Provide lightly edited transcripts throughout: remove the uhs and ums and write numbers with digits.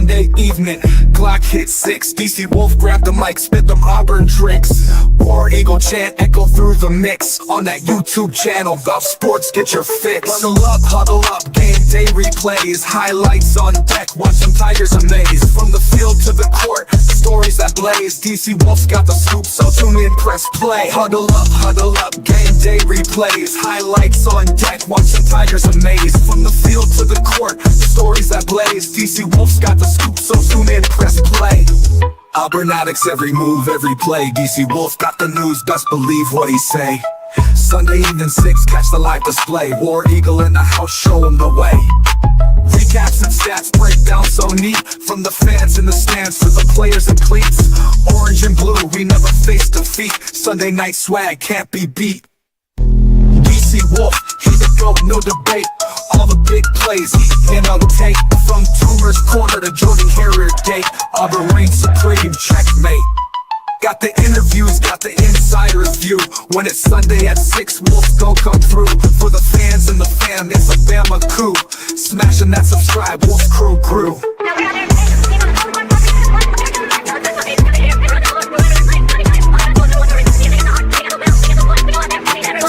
Sunday evening. Glock hit 6, DC Wolf grabbed the mic, spit them Auburn tricks. War Eagle chant echo through the mix. On that YouTube channel, Golf Sports, get your fix. Huddle up, game day replays. Highlights on deck, watch them Tigers amaze. From the field to the court, stories that blaze. DC Wolf's got the scoop, so tune in, press play. Huddle up, game day replays. Highlights on deck, watch them Tigers amaze. From the field to the court, stories that blaze. DC Wolf's got the scoop, so tune in, press play. Auburn Addicts, every move, every play. DC Wolf got the news, best believe what he say. Sunday evening 6, catch the live display. War Eagle in the house, show him the way. Recaps and stats, breakdown so neat. From the fans in the stands to the players in cleats. Orange and blue, we never face defeat. Sunday night swag can't be beat. DC Wolf, he's the GOAT, no debate. All the big plays, in on tape. From Toomer's Corner to Jordan Carrier Gate. Auburn reigns supreme, checkmate. Got the interviews, got the insider's view. When it's Sunday at 6, Wolf's gon' come through. For the fans and the fam, it's a Bama coup. Smashing that subscribe, Wolf's crew.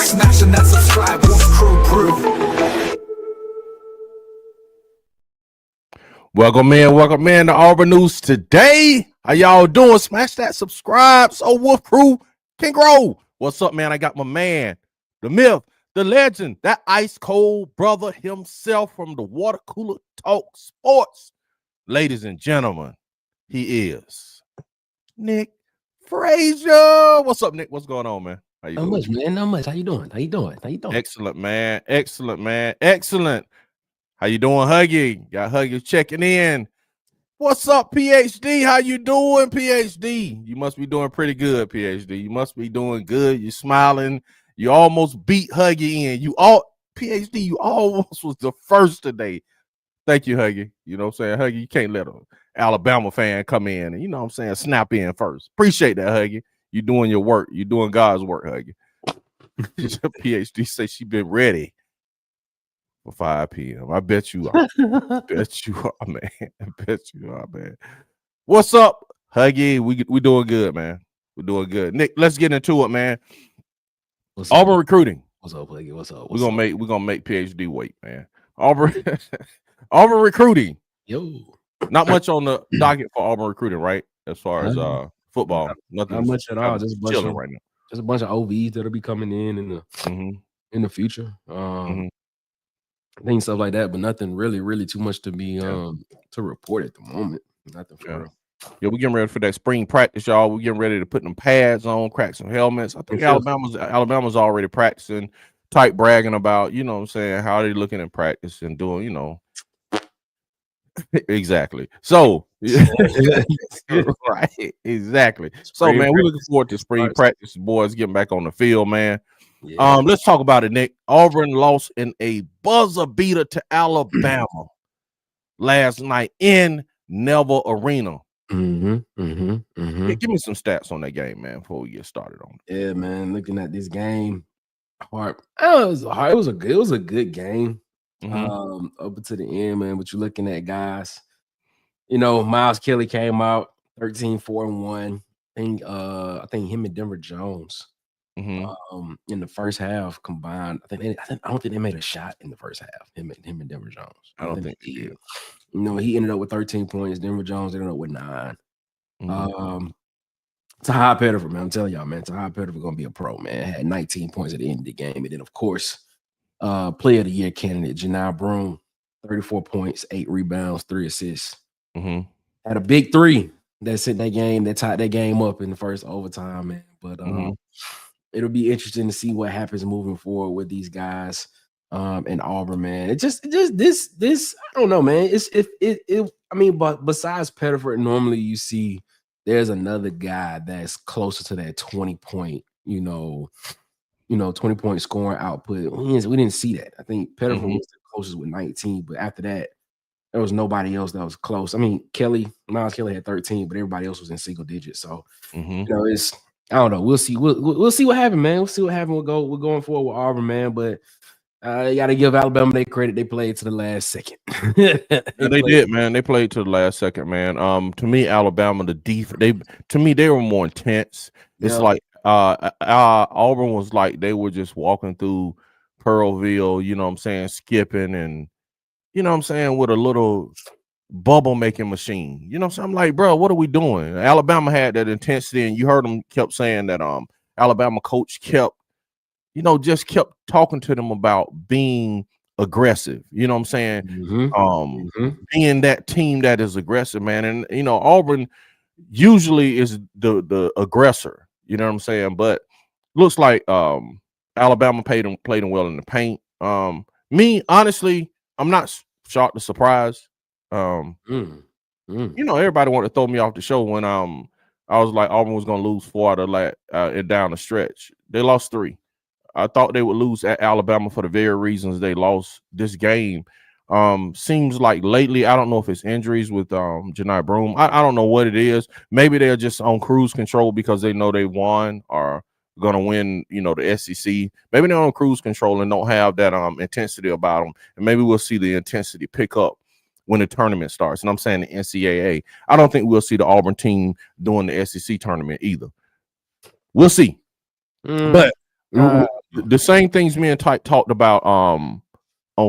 Smashing that subscribe, Wolf's crew. Welcome in to Auburn News Today. How y'all doing? Smash that subscribe so Wolf Crew can grow. What's up, man? I got my man, the myth, the legend, that ice cold brother himself from the Water Cooler Talk Sports. Ladies and gentlemen, he is Nick Frazier. What's up, Nick? What's going on, man? How you doing? Not much, man. Not much. How you doing? Excellent, man. Excellent. How you doing, Huggy? Got Huggy checking in. What's up, PhD? How you doing, PhD? You must be doing pretty good, PhD. You must be doing good. You're smiling. You almost beat Huggy in. PhD, you almost was the first today. Thank you, Huggy. You know what I'm saying? Huggy, you can't let an Alabama fan come in and, you know what I'm saying, snap in first. Appreciate that, Huggy. You doing your work. You doing God's work, Huggy. PhD say she been ready for 5 p.m. I bet you are. Man. What's up, Huggy? We doing good, man. We're doing good. Nick, let's get into it, man. Auburn recruiting. What's up, Huggy? What's up? We're gonna make PhD wait, man. Auburn recruiting. Yo. Not much on the docket for Auburn recruiting, right? As far as football. Not much at all. Just right now. Just a bunch of OVs that'll be coming in the future. Things, stuff like that, but nothing really too much to be to report at the moment. Nothing for real. Yeah, we're getting ready for that spring practice, y'all. We're getting ready to put them pads on, crack some helmets. I think Alabama's already practicing, type bragging about, you know what I'm saying, how they looking at practice and doing, you know. Exactly. So right, exactly. So man, we're looking forward to spring practice. Boys getting back on the field, man. Yeah. Let's talk about it, Nick. Auburn lost in a buzzer beater to Alabama last night in Neville Arena. Hey, give me some stats on that game, man, before we get started on it. Yeah, man. Looking at this game, hard. It was a good game. Up to the end, man. But you're looking at guys. You know, Miles Kelly came out 13-4-1. I think him and Denver Jones. In the first half combined, I don't think they made a shot in the first half. Him and Denver Jones. I don't think they did. You know, he ended up with 13 points. Denver Jones ended up with 9. Tahai Pettiford, man. I'm telling y'all, man. Tahai Pettiford gonna be a pro, man. Had 19 points at the end of the game, and then of course, Player of the Year candidate Janai Broome, 34 points, 8 rebounds, 3 assists. Had a big 3 that sent that game, that tied that game up in the first overtime, man. But it'll be interesting to see what happens moving forward with these guys in Auburn, man. It just this I don't know, man. But besides Pettiford, normally you see there's another guy that's closer to that 20-point, 20-point scoring output. We didn't see that. I think Pettiford was the closest with 19, but after that, there was nobody else that was close. I mean, Miles Kelly had 13, but everybody else was in single digits. So I don't know. We'll see. We'll see what happens, man. We'll see what happens. We're going forward with Auburn, man. But You got to give Alabama their credit. They played to the last second. They did, man. They played to the last second, man. To me, Alabama, they were more intense. It's like Auburn was like they were just walking through Pearlville, you know what I'm saying, skipping and you know what I'm saying, with a little bubble making machine. You know what I'm saying? I'm like, bro, what are we doing? Alabama had that intensity, and you heard them kept saying that Alabama coach kept talking to them about being aggressive. You know what I'm saying? Being that team that is aggressive, man. And you know, Auburn usually is the aggressor, you know what I'm saying? But looks like Alabama played them well in the paint. Me, honestly, I'm not shocked or surprised. You know, everybody wanted to throw me off the show when I was like Auburn was gonna lose 4 out of down the stretch. They lost 3. I thought they would lose at Alabama for the very reasons they lost this game. Seems like lately, I don't know if it's injuries with Janai Broom. I don't know what it is. Maybe they're just on cruise control because they know they won or gonna win, you know, the SEC. Maybe they're on cruise control and don't have that intensity about them. And maybe we'll see the intensity pick up when the tournament starts. And I'm saying the NCAA. I don't think we'll see the Auburn team doing the SEC tournament either. We'll see. But the same things me and Type talked about on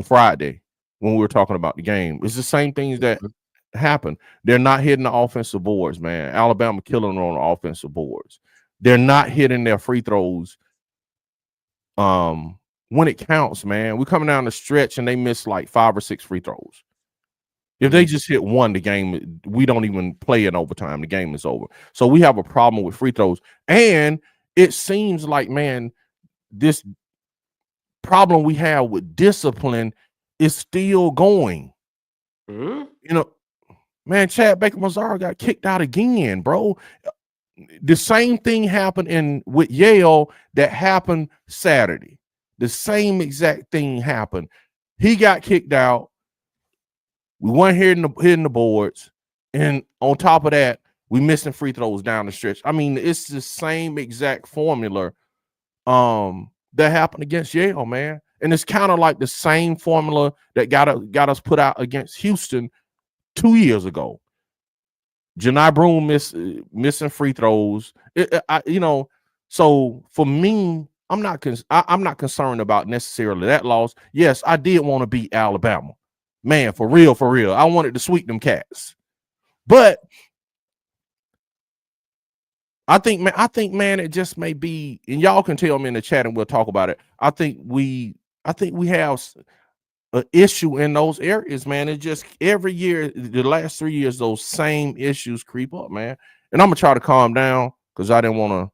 Friday when we were talking about the game. It's the same things that happen. They're not hitting the offensive boards, man. Alabama killing them on the offensive boards. They're not hitting their free throws when it counts, man. We're coming down the stretch and they miss like 5 or 6 free throws. If they just hit one, the game, we don't even play in overtime. The game is over. So we have a problem with free throws. And it seems like, man, this problem we have with discipline is still going. You know, man, Chad Baker-Mazara got kicked out again, bro. The same thing happened with Yale that happened Saturday. The same exact thing happened. He got kicked out. We weren't hitting the boards. And on top of that, we missing free throws down the stretch. I mean, it's the same exact formula that happened against Yale, man. And it's kind of like the same formula that got us put out against Houston 2 years ago. Janai Broom missing free throws. You know, so for me, I'm not concerned about necessarily that loss. Yes, I did want to beat Alabama. Man, for real. I wanted to sweep them cats. But I think, man, it just may be, and y'all can tell me in the chat and we'll talk about it. I think we have an issue in those areas, man. It just every year, the last 3 years, those same issues creep up, man. And I'm gonna try to calm down because I didn't want to,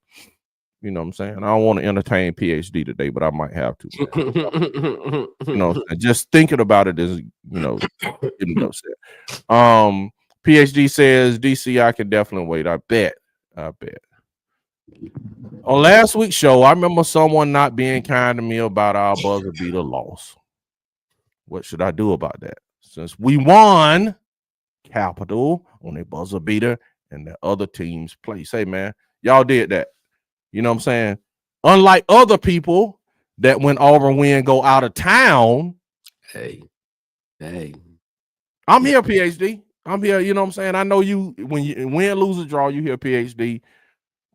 you know what I'm saying? I don't want to entertain PhD today, but I might have to. You know, just thinking about it is, you know, getting upset. PhD says DC, I can definitely wait. I bet. On last week's show, I remember someone not being kind to me about our buzzer beater loss. What should I do about that? Since we won Capital on a buzzer beater and the other teams play. Say, man, y'all did that. You know what I'm saying? Unlike other people that when Auburn win go out of town. Hey. I'm here, PhD. I'm here. You know what I'm saying? I know you when you win, lose, or draw, you hear PhD.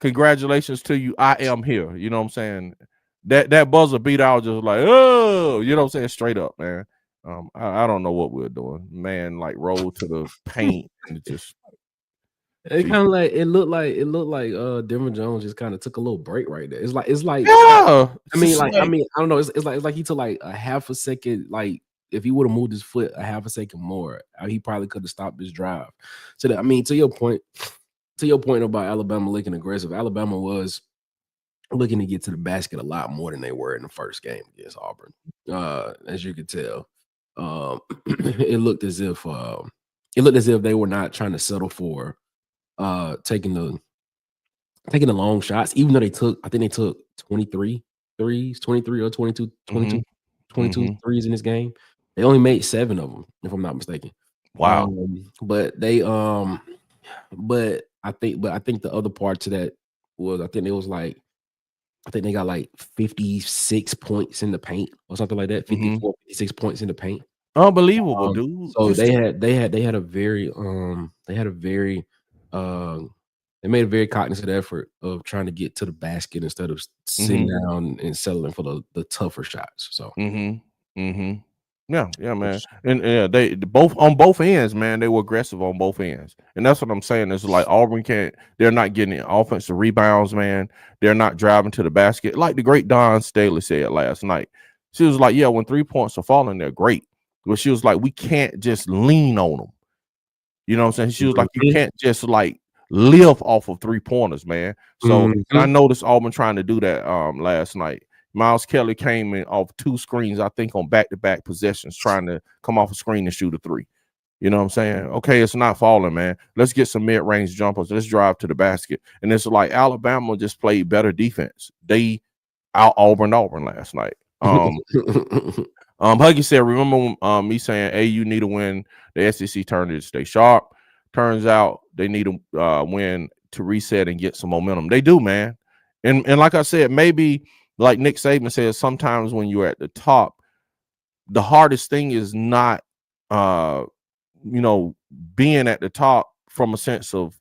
Congratulations to you. I am here. You know what I'm saying? That buzzer beat, I was just like, oh, you know what I'm saying? Straight up, man. I don't know what we're doing, man. Like roll to the paint and just. It kind of like it looked like Denver Jones just kind of took a little break right there. It's like yeah. I mean, I don't know. It's like he took like a half a second. Like if he would have moved his foot a half a second more, he probably could have stopped his drive. So that, I mean, to your point about Alabama looking aggressive, Alabama was looking to get to the basket a lot more than they were in the first game against Auburn. As you could tell, it looked as if they were not trying to settle for taking the long shots, even though they took 23 threes, 23 or 22 threes in this game. They only made 7 of them, if I'm not mistaken. Wow. But I think the other part to that was, I think it was like I think they got like 56 points in the paint or something like that. 54, 56 points in the paint. Unbelievable, dude. So they had a very they made a very cognizant effort of trying to get to the basket instead of sitting down and settling for the tougher shots. So yeah, man. And they both on both ends, man, they were aggressive on both ends. And that's what I'm saying. It's like Auburn they're not getting offensive rebounds, man. They're not driving to the basket. Like the great Don Staley said last night. She was like, yeah, when 3 points are falling, they're great. But she was like, we can't just lean on them. You know what I'm saying? She was like, you can't just like live off of 3-pointers, man. So and I noticed Auburn trying to do that last night. Miles Kelly came in off 2 screens, I think, on back-to-back possessions, trying to come off a screen and shoot a 3. You know what I'm saying? Okay, it's not falling, man. Let's get some mid-range jumpers. Let's drive to the basket. And it's like Alabama just played better defense. They out Auburn last night. Huggy said, remember me saying, hey, you need to win the SEC tournament to stay sharp. Turns out they need to win to reset and get some momentum. They do, man. And like I said, maybe like Nick Saban says, sometimes when you're at the top, the hardest thing is not, being at the top from a sense of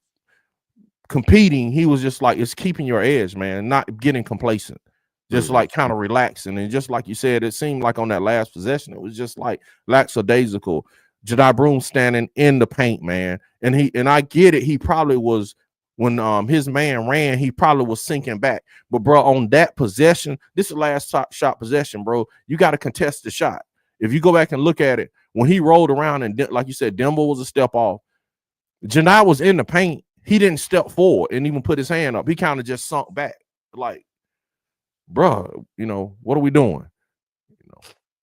competing. He was just like, it's keeping your edge, man, not getting complacent. Just like kind of relaxing. And just like you said, it seemed like on that last possession, it was just like lackadaisical. Jedi Broom standing in the paint, man. And I get it. He probably was, when his man ran, he probably was sinking back. But, bro, on that possession, this is the last shot possession, bro. You got to contest the shot. If you go back and look at it, when he rolled around and, like you said, Dembo was a step off. Jedi was in the paint. He didn't step forward and even put his hand up. He kind of just sunk back. Like, bro, what are we doing?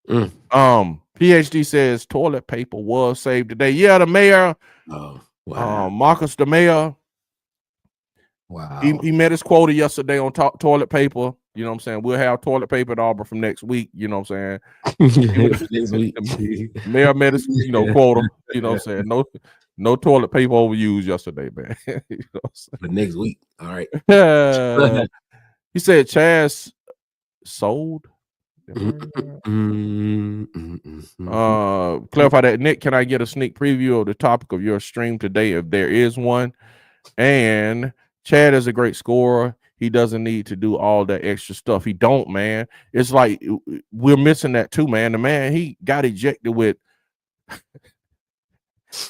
PhD says toilet paper was saved today. Yeah, the mayor, Marcus the mayor. Wow. He met his quota yesterday on toilet paper. You know what I'm saying? We'll have toilet paper at Auburn from next week. You know what I'm saying? Next week. Mayor met his, quota. You know what I'm saying? No toilet paper overused yesterday, man. But next week. All right. He said Chaz sold. Clarify that. Nick, can I get a sneak preview of the topic of your stream today if there is one? And Chad is a great scorer. He doesn't need to do all that extra stuff. He don't, man. It's like we're missing that too, man. The man, he got ejected with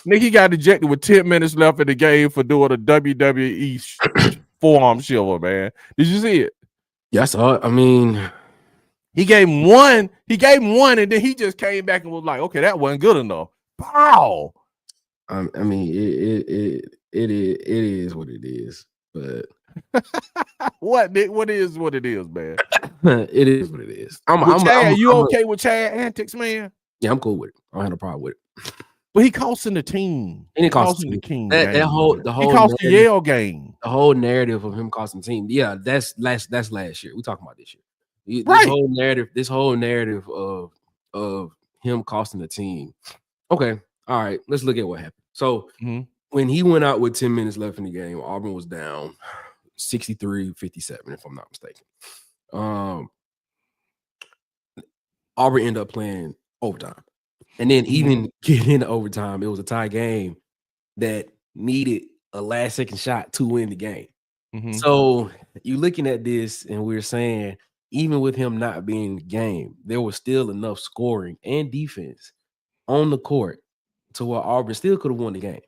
Nick, he got ejected with 10 minutes left in the game for doing a WWE forearm shiver, man. Did you see it? Yes, I mean, he gave him one, and then he just came back and was like, okay, that wasn't good enough. Wow. I mean, it is what it is, but what, Nick? What is what it is, man? It is what it is. You okay with Chad antics, man? Yeah, I'm cool with it. I don't have no problem with it. But he costing the team. He costing the team. The whole he cost the Yale game. The whole narrative of him costing the team. Yeah, that's last year. We talking about this year. Right. This whole narrative of him costing the team. Okay. All right. Let's look at what happened. So when he went out with 10 minutes left in the game, Auburn was down 63-57, if I'm not mistaken. Auburn ended up playing overtime. And then even getting into overtime, it was a tie game that needed a last-second shot to win the game. So you're looking at this, and we're saying, even with him not being in the game, there was still enough scoring and defense on the court to where Auburn still could have won the game.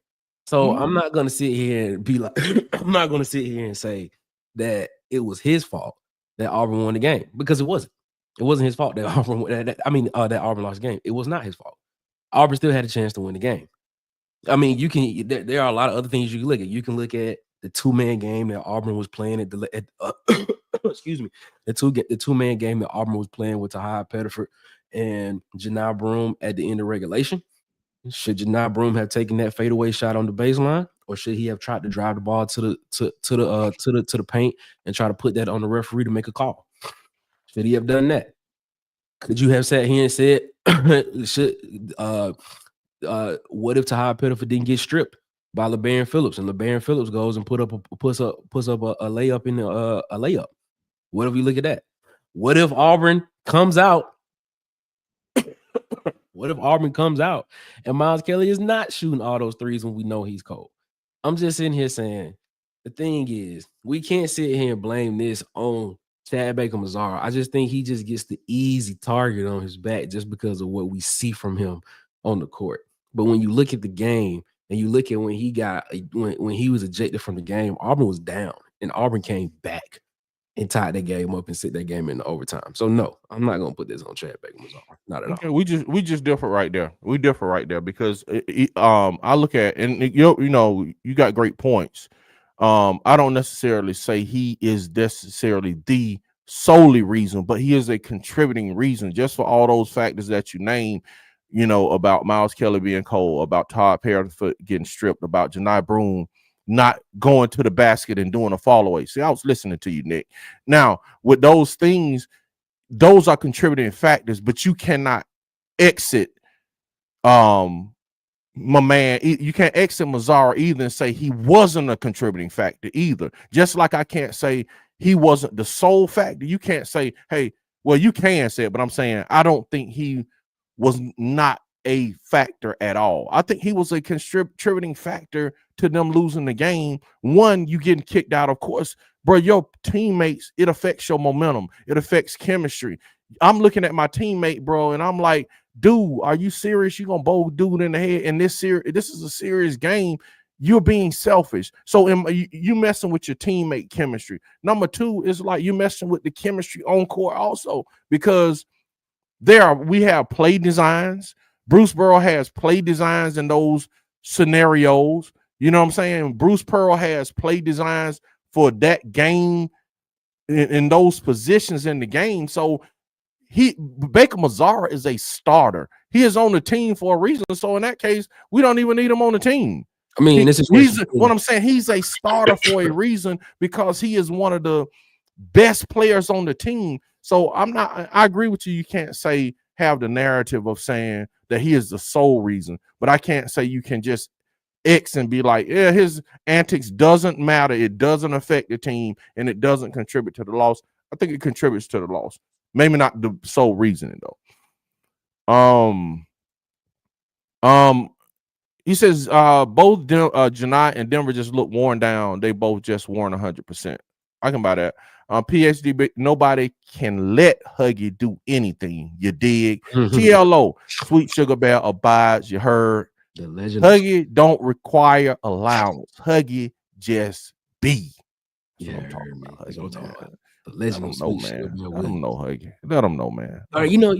So I'm not going to sit here and be like, I'm not going to sit here and say that it was his fault that Auburn won the game, because it wasn't. It wasn't his fault that Auburn that Auburn lost the game. It was not his fault. Auburn still had a chance to win the game. I mean, there are a lot of other things you can look at. You can look at the 2-man game that Auburn was playing excuse me, the two-man game that Auburn was playing with Tahai Pettiford and Janai Broom at the end of regulation. Should Janai Broom have taken that fadeaway shot on the baseline, or should he have tried to drive the ball to the paint and try to put that on the referee to make a call? Should he have done that? Could you have sat here and said, what if Tahai Pettiford didn't get stripped by LeBaron Phillips, and LeBaron Phillips goes and puts up a layup in a layup? What if we look at that? What if Auburn comes out? What if Auburn comes out and Miles Kelly is not shooting all those threes when we know he's cold? I'm just sitting here saying, the thing is, we can't sit here and blame this on Chad Baker-Mazara. I just think he just gets the easy target on his back just because of what we see from him on the court. But when you look at the game and you look at when he was ejected from the game, Auburn was down and Auburn came back and tied that game up and set that game into overtime. So no, I'm not gonna put this on Chad Baker-Mazara. Not at all. We just differ right there. We differ right there because I look at and you got great points. I don't necessarily say he is necessarily the solely reason, but he is a contributing reason just for all those factors that you name. About Miles Kelly being cold, about Todd Perryfoot getting stripped, about Janai Broome not going to the basket and doing a fall away. See, I was listening to you, Nick. Now, with those things, those are contributing factors, but you cannot exit my man. You can't exit Mazara either and say he wasn't a contributing factor either. Just like I can't say he wasn't the sole factor. You can't say, hey, well, you can say it, but I'm saying I don't think he was not a factor at all. I think he was a contributing factor to them losing the game. One, you getting kicked out, of course, bro. Your teammates, it affects your momentum. It affects chemistry. I'm looking at my teammate, bro, and I'm like, dude, are you serious? You gonna bowl dude in the head in this series? This is a serious game. You're being selfish. So you messing with your teammate chemistry. Number two is like you messing with the chemistry on court also, because we have play designs. Bruce Pearl has play designs in those scenarios. You know what I'm saying? Bruce Pearl has play designs for that game in those positions in the game. So Baker-Mazara is a starter. He is on the team for a reason. So in that case, we don't even need him on the team. I mean, what I'm saying, he's a starter for a reason because he is one of the best players on the team. So I agree with you. You can't have the narrative of saying that he is the sole reason, but I can't say you can just X and be like, yeah, his antics doesn't matter. It doesn't affect the team and it doesn't contribute to the loss. I think it contributes to the loss. Maybe not the sole reasoning though. He says both Janai and Denver just look worn down. They both just weren't 100%. I can buy that. PhD, nobody can let Huggy do anything. You dig? TLO, Sweet Sugar Bear abides. You heard. The legend. Huggy don't require allowance. Huggy just be. Yeah, I'm talking about Huggy. The legend. I don't know, man. I don't know, Huggy. Let him know, man. All right, you know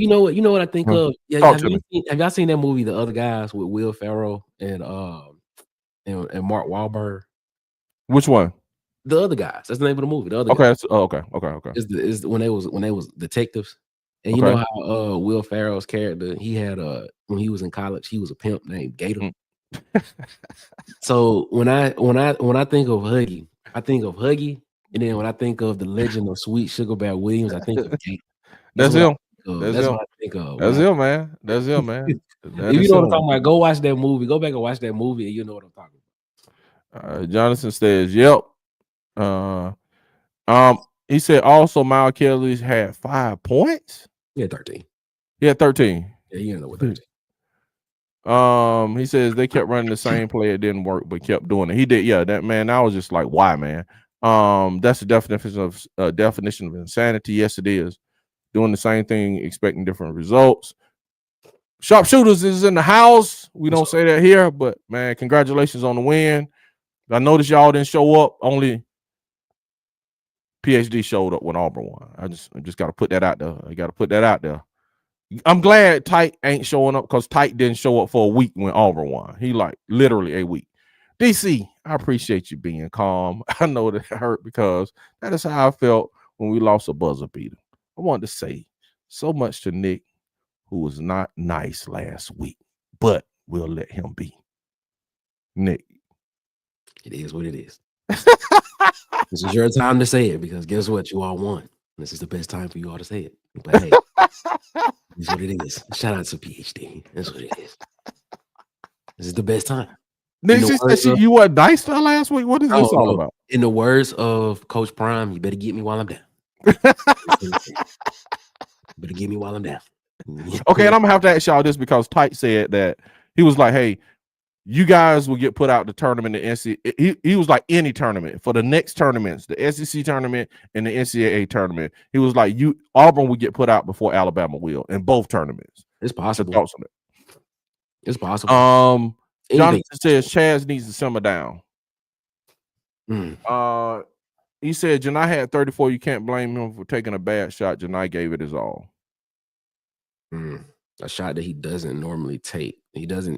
what I think of. Yeah, have y'all seen that movie, The Other Guys, with Will Ferrell and Mark Wahlberg? Which one? The Other Guys. That's the name of the movie. The Other Guys. Okay. Okay. Is when they was detectives, and you know how Will Ferrell's character, he had when he was in college, he was a pimp named Gator. So when I think of Huggy, I think of Huggy, and then when I think of the legend of Sweet Sugar Bear Williams, I think of Gator. That's him. That's what I think of. That's him, man. That's him, man. If you know what I'm talking about, go watch that movie. Go back and watch that movie, and you know what I'm talking about. Jonathan says, "Yep." He said also Miles Kelly's had 5 points. Yeah, 13. Yeah, 13. Yeah, you know what 13. He says they kept running the same play. It didn't work, but kept doing it. He did. Yeah, that man. I was just like, why, man? That's the definition of insanity. Yes, it is. Doing the same thing, expecting different results. Sharpshooters is in the house. We don't say that here, but man, congratulations on the win. I noticed y'all didn't show up. Only PhD showed up when Auburn won. I just got to put that out there. I got to put that out there. I'm glad Tyke ain't showing up because Tyke didn't show up for a week when Auburn won. He like literally a week. DC, I appreciate you being calm. I know that it hurt because that is how I felt when we lost a buzzer beater. I wanted to say so much to Nick, who was not nice last week, but we'll let him be. Nick. It is what it is. This is your time to say it because guess what? You all won. This is the best time for you all to say it. But hey, this is what it is. Shout out to PhD. That's what it is. This is the best time. You were nice to her last week. What is this all about? In the words of Coach Prime, you better get me while I'm down. Better get me while I'm down. Okay, and I'm gonna have to ask y'all this because Tyke said that he was like, "Hey, you guys will get put out the tournament, the NCAA." He was like, any tournament for the next tournaments, the SEC tournament and the NCAA tournament. He was like, Auburn will get put out before Alabama will in both tournaments. It's possible. Thoughts on it? It's possible. Jonathan says Chaz needs to simmer down. He said Janai had 34. You can't blame him for taking a bad shot. Janai gave it his all. A shot that he doesn't normally take. He does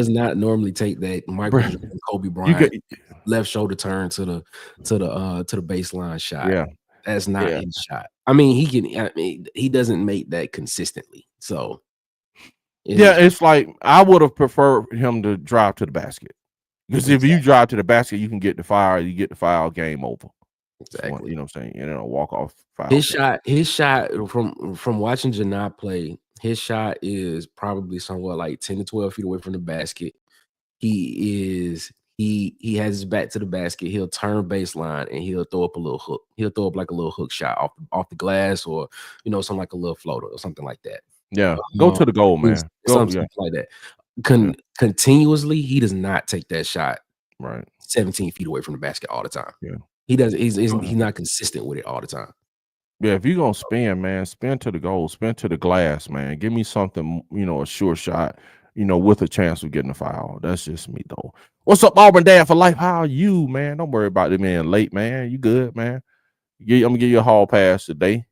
not normally take that Michael Jordan, Kobe Bryant left shoulder turn to the baseline shot. Yeah, that's not his shot. I mean, he doesn't make that consistently. So it's like I would have preferred him to drive to the basket. Because if you drive to the basket, you can get the foul. You get the foul, game over. Exactly. You know what I'm saying? You know, walk off foul. His shot from watching Janai play, his shot is probably somewhat like 10 to 12 feet away from the basket. He has his back to the basket. He'll turn baseline and he'll throw up a little hook. He'll throw up like a little hook shot off the glass, or something like a little floater or something like that. Yeah, go to the goal, man. Something like that. Continuously, he does not take that shot 17 feet away from the basket all the time. Yeah, he does. He's not consistent with it all the time. Yeah, if you're gonna spin, man, spin to the goal, spin to the glass, man. Give me something, a sure shot, with a chance of getting a foul. That's just me, though. What's up, Auburn Dad for life? How are you, man? Don't worry about it being late, man. You good, man? I'm gonna give you a hall pass today.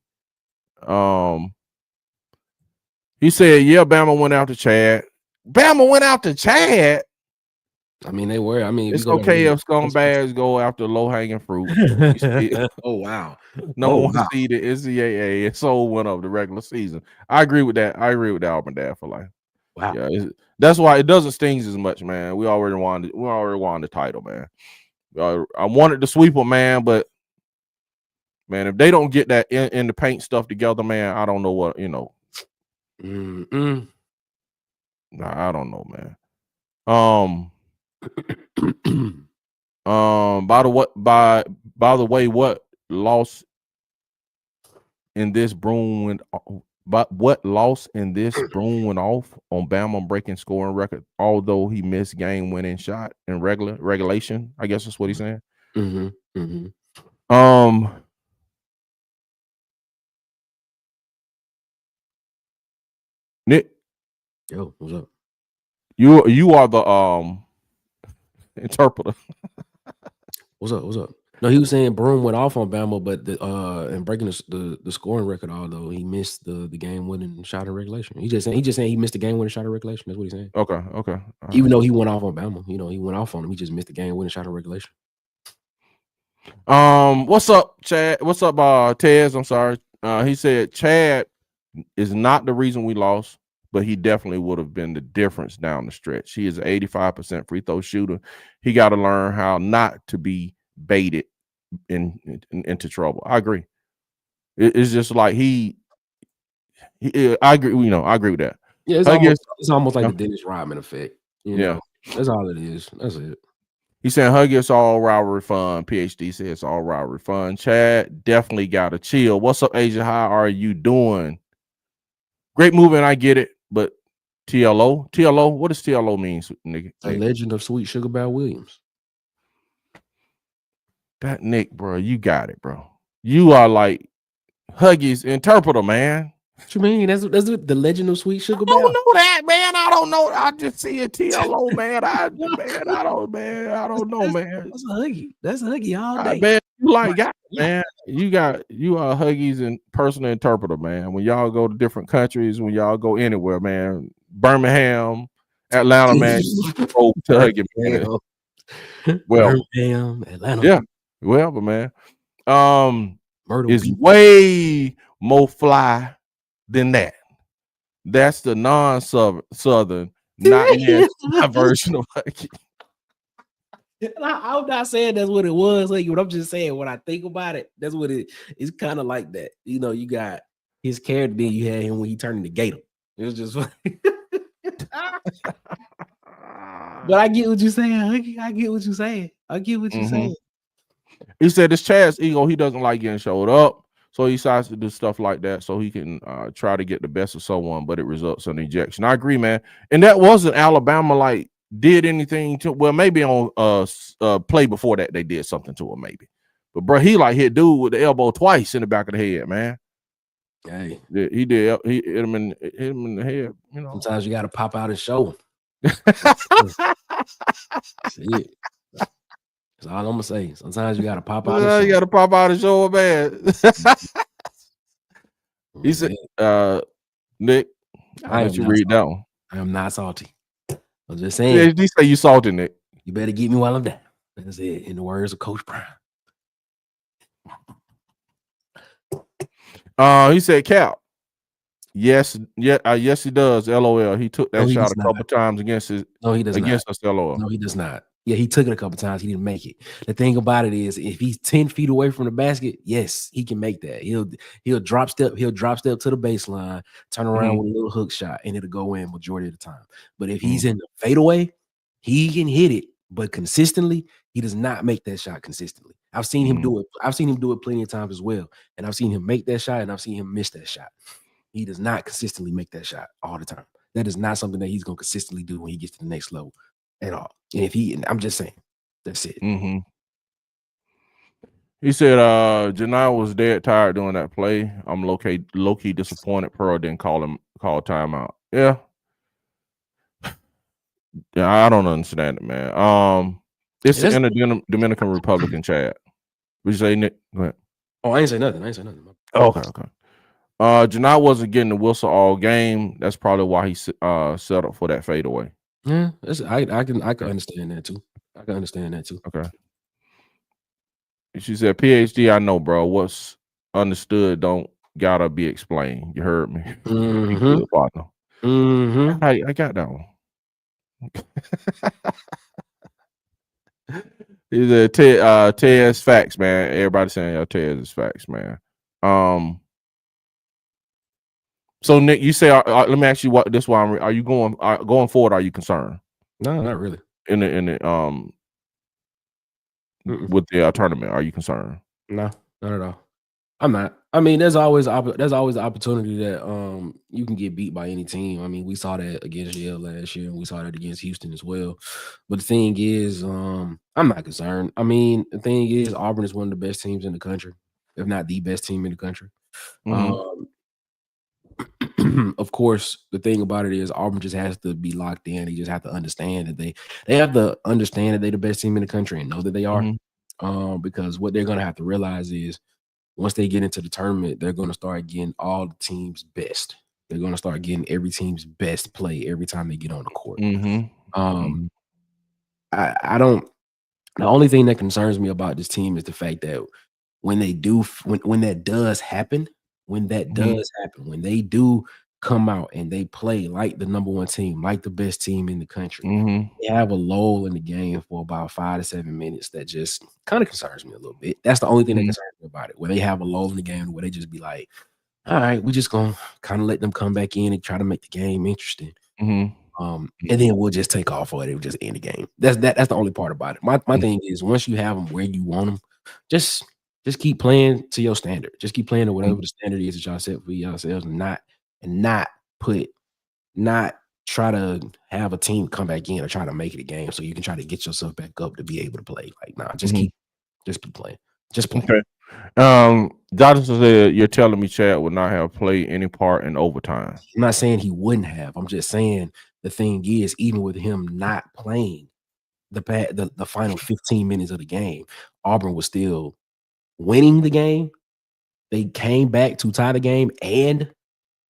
He said, yeah, Bama went out to Chad. Bama went out to Chad. I mean, they were. I mean, it's okay if scumbags go after low-hanging fruit. Oh, wow. Number one seed in NCAA, and so went up the regular season. I agree with that. I agree with the Auburn Dad for life. Wow. Yeah, that's why it doesn't sting as much, man. We already won the title, man. I wanted to sweep them, man, but man, if they don't get that in the paint stuff together, man, I don't know what Nah, I don't know, man. By the way, what loss in this broom went off on Bama breaking scoring record, although he missed game winning shot in regulation? I guess that's what he's saying. Nick, yo, what's up? You are the interpreter. What's up? No, he was saying Broom went off on Bama, but and breaking the scoring record, although he missed the game winning shot in regulation. He just saying he missed the game winning shot in regulation. That's what he's saying. Okay. Even though he went off on Bama, he went off on him. He just missed the game winning shot in regulation. What's up, Chad? What's up, Tez? I'm sorry. He said Chad is not the reason we lost, but he definitely would have been the difference down the stretch. He is an 85% free throw shooter. He got to learn how not to be baited into trouble. I agree. It's just like I agree. I agree with that. Yeah, it's almost like the Dennis Rodman effect. That's all it is. That's it. He said, Huggies all rivalry fun. PhD says all rivalry fun. Chad definitely got to chill. What's up, Asia? How are you doing? Great movie, and I get it, but TLO, what does TLO mean, nigga? A Legend of Sweet Sugar Bow Williams. That Nick, bro, you got it, bro. You are like Huggies interpreter, man. What you mean? That's the Legend of Sweet Sugar Bow. I don't know that, man. I don't know. I just see a TLO, man. I don't know, man. That's a Huggy. That's a Huggy all day. Man, you like got it, man. You are Huggies and personal interpreter, man. When y'all go to different countries, when y'all go anywhere, man. Birmingham, Atlanta, man. Go to Huggy, man. Well, Birmingham, Atlanta. Yeah. Well, but man, Myrtle it's Beach. way more fly than that. That's the non-southern, not my version of Huggy. I'm not saying that's what it was, like, but I'm just saying when I think about it, that's what it's kind of like that. You got his character, then you had him when he turned into Gator. It was just funny. But I get what you're saying. I get what you're saying. He said it's Chad's ego. He doesn't like getting showed up. So he decides to do stuff like that so he can try to get the best of someone, but it results in ejection. I agree, man. And that wasn't Alabama like did anything to. Well, maybe on play before that they did something to him, maybe. But bro, he like hit dude with the elbow twice in the back of the head, man. Hey, he did. He hit him in the head. You know, sometimes you got to pop out and show. That's it. That's all I'm gonna say. Sometimes you got to pop out. You got to pop out and show, man. He said, "Nick, I'll let you read that one. I am not salty. I'm just saying. He say you salty, Nick. You better get me while I'm down. That's it. In the words of Coach Brown. He said, Cap. Yes, yes, he does. LOL. He took that shot a couple times against his. No, he does against not. us. LOL. No, he does not. Yeah, he took it a couple times. He didn't make it. The thing about it is, if he's 10 feet away from the basket, yes, he can make that. He'll drop step. He'll drop step to the baseline, turn around with a little hook shot, and it'll go in majority of the time. But if he's in the fadeaway, he can hit it, but consistently, he does not make that shot consistently. I've seen him do it. I've seen him do it plenty of times as well, and I've seen him make that shot, and I've seen him miss that shot. He does not consistently make that shot all the time. That is not something that he's going to consistently do when he gets to the next level at all. And I'm just saying, that's it. He said, Janai was dead tired doing that play. I'm low-key disappointed Pearl didn't call timeout. Yeah. Yeah, I don't understand it, man. It's in the Dominican Republic in Chad. Would you say, Nick? Go ahead. Oh, I ain't say nothing. Okay. Janai wasn't getting the whistle all game. That's probably why he settled for that fadeaway. Yeah, I can understand that too. Okay. She said, PhD, I know, bro. What's understood don't gotta be explained. You heard me. Good partner. I got that one. He said, Tez facts, man. Everybody saying Tez is facts, man. So Nick, you say, let me ask you what this one. Are you going forward? Are you concerned? No, not really. In the with the tournament, are you concerned? No, not at all. I'm not. I mean, there's always the opportunity that you can get beat by any team. I mean, we saw that against Yale last year, and we saw that against Houston as well. But the thing is, I'm not concerned. I mean, the thing is, Auburn is one of the best teams in the country, if not the best team in the country. Of course, the thing about it is Auburn just has to be locked in. They just have to understand that they have to understand that they're the best team in the country and know that they are. Because what they're going to have to realize is once they get into the tournament, they're going to start getting all the team's best. They're going to start getting every team's best play every time they get on the court. I don't. The only thing that concerns me about this team is the fact that when they do, when that does happen, when they do come out and they play like the number one team, like the best team in the country, they have a lull in the game for about 5 to 7 minutes that just kind of concerns me a little bit. That's the only thing that concerns me about it, where they have a lull in the game where they just be like, all right, we're just going to kind of let them come back in and try to make the game interesting. And then we'll just take off for it. It will just end the game. That's the only part about it. My thing is once you have them where you want them, just keep playing to your standard. Just keep playing to whatever the standard is that y'all set for yourselves, and not try to have a team come back in or try to make it a game so you can try to get yourself back up to be able to play. Like, nah, just keep playing. Just play. Okay. Johnson said, you're telling me Chad would not have played any part in overtime. I'm not saying he wouldn't have. I'm just saying the thing is, even with him not playing the final 15 minutes of the game, Auburn was still winning the game. They came back to tie the game and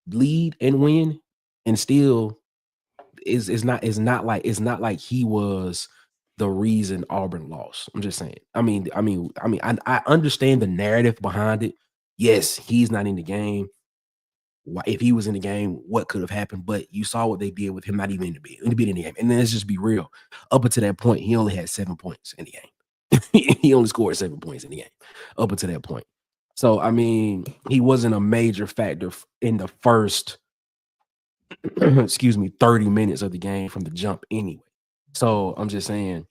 lead and win, and still it's not like he was the reason Auburn lost. I'm just saying. I mean, I understand the narrative behind it. Yes, he's not in the game. If he was in the game, what could have happened? But you saw what they did with him not even in the game. And then let's just be real. Up until that point, he only had 7 points in the game. He only scored 7 points in the game up until that point. So, I mean, he wasn't a major factor in the first, 30 minutes of the game from the jump anyway. So I'm just saying,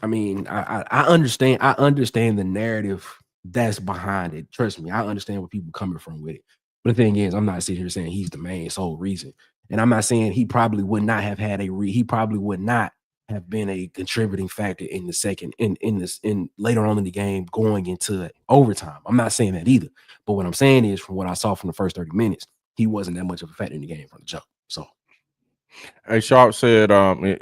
I mean, I understand the narrative that's behind it. Trust me, I understand where people coming from with it. But the thing is, I'm not sitting here saying he's the main sole reason. And I'm not saying he probably would not have had he probably would not have been a contributing factor in the second in later on in the game going into overtime. I'm not saying that either. But what I'm saying is, from what I saw from the first 30 minutes, he wasn't that much of a factor in the game from the jump. So hey, Sharp said,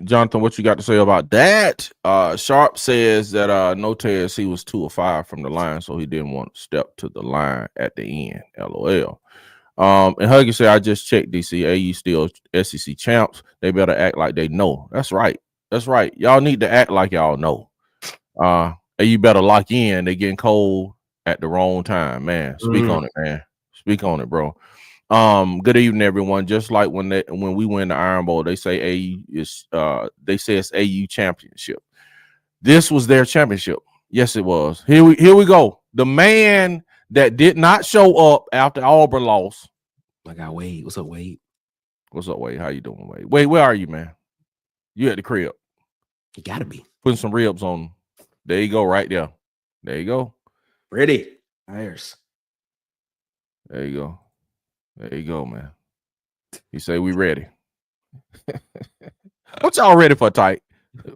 Jonathan, what you got to say about that? Sharp says that Notez, he was 2 or 5 from the line, so he didn't want to step to the line at the end. LOL. And Huggy said, I just checked DC. AU still SEC champs. They better act like they know. That's right. That's right. Y'all need to act like y'all know. AU better lock in. They getting cold at the wrong time, man. Speak on it, man. Speak on it, bro. Good evening, everyone. Just like when we win the Iron Bowl, they say AU is they say it's AU championship. This was their championship. Yes, it was. Here we go. The man that did not show up after Auburn lost. I got Wade. What's up, Wade? What's up, Wade? How you doing, Wade? Wade, where are you, man? You at the crib? You gotta be putting some ribs on. There you go, right there. There you go. Ready. Ayers. There you go. There you go, man. He say we ready. What y'all ready for, tight?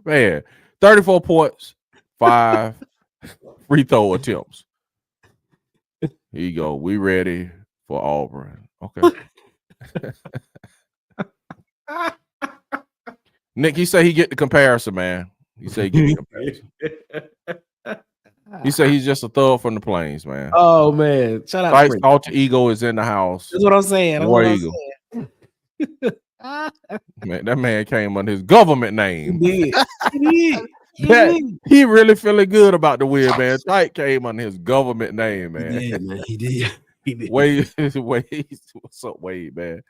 Man, 34 points, 5 free throw attempts. Here you go. We ready for Auburn. Okay. Nick, he say he get the comparison, man. He say he get the comparison. He said he's just a thug from the plains, man. Oh man, shout out. Tite's alter ego is in the house. That's what I'm saying. War Eagle. Man, that man came under his government name. He did. He really feeling good about the win, man. Tite came under his government name, man. He did, man. He did. Wade, what's up, Wade, man?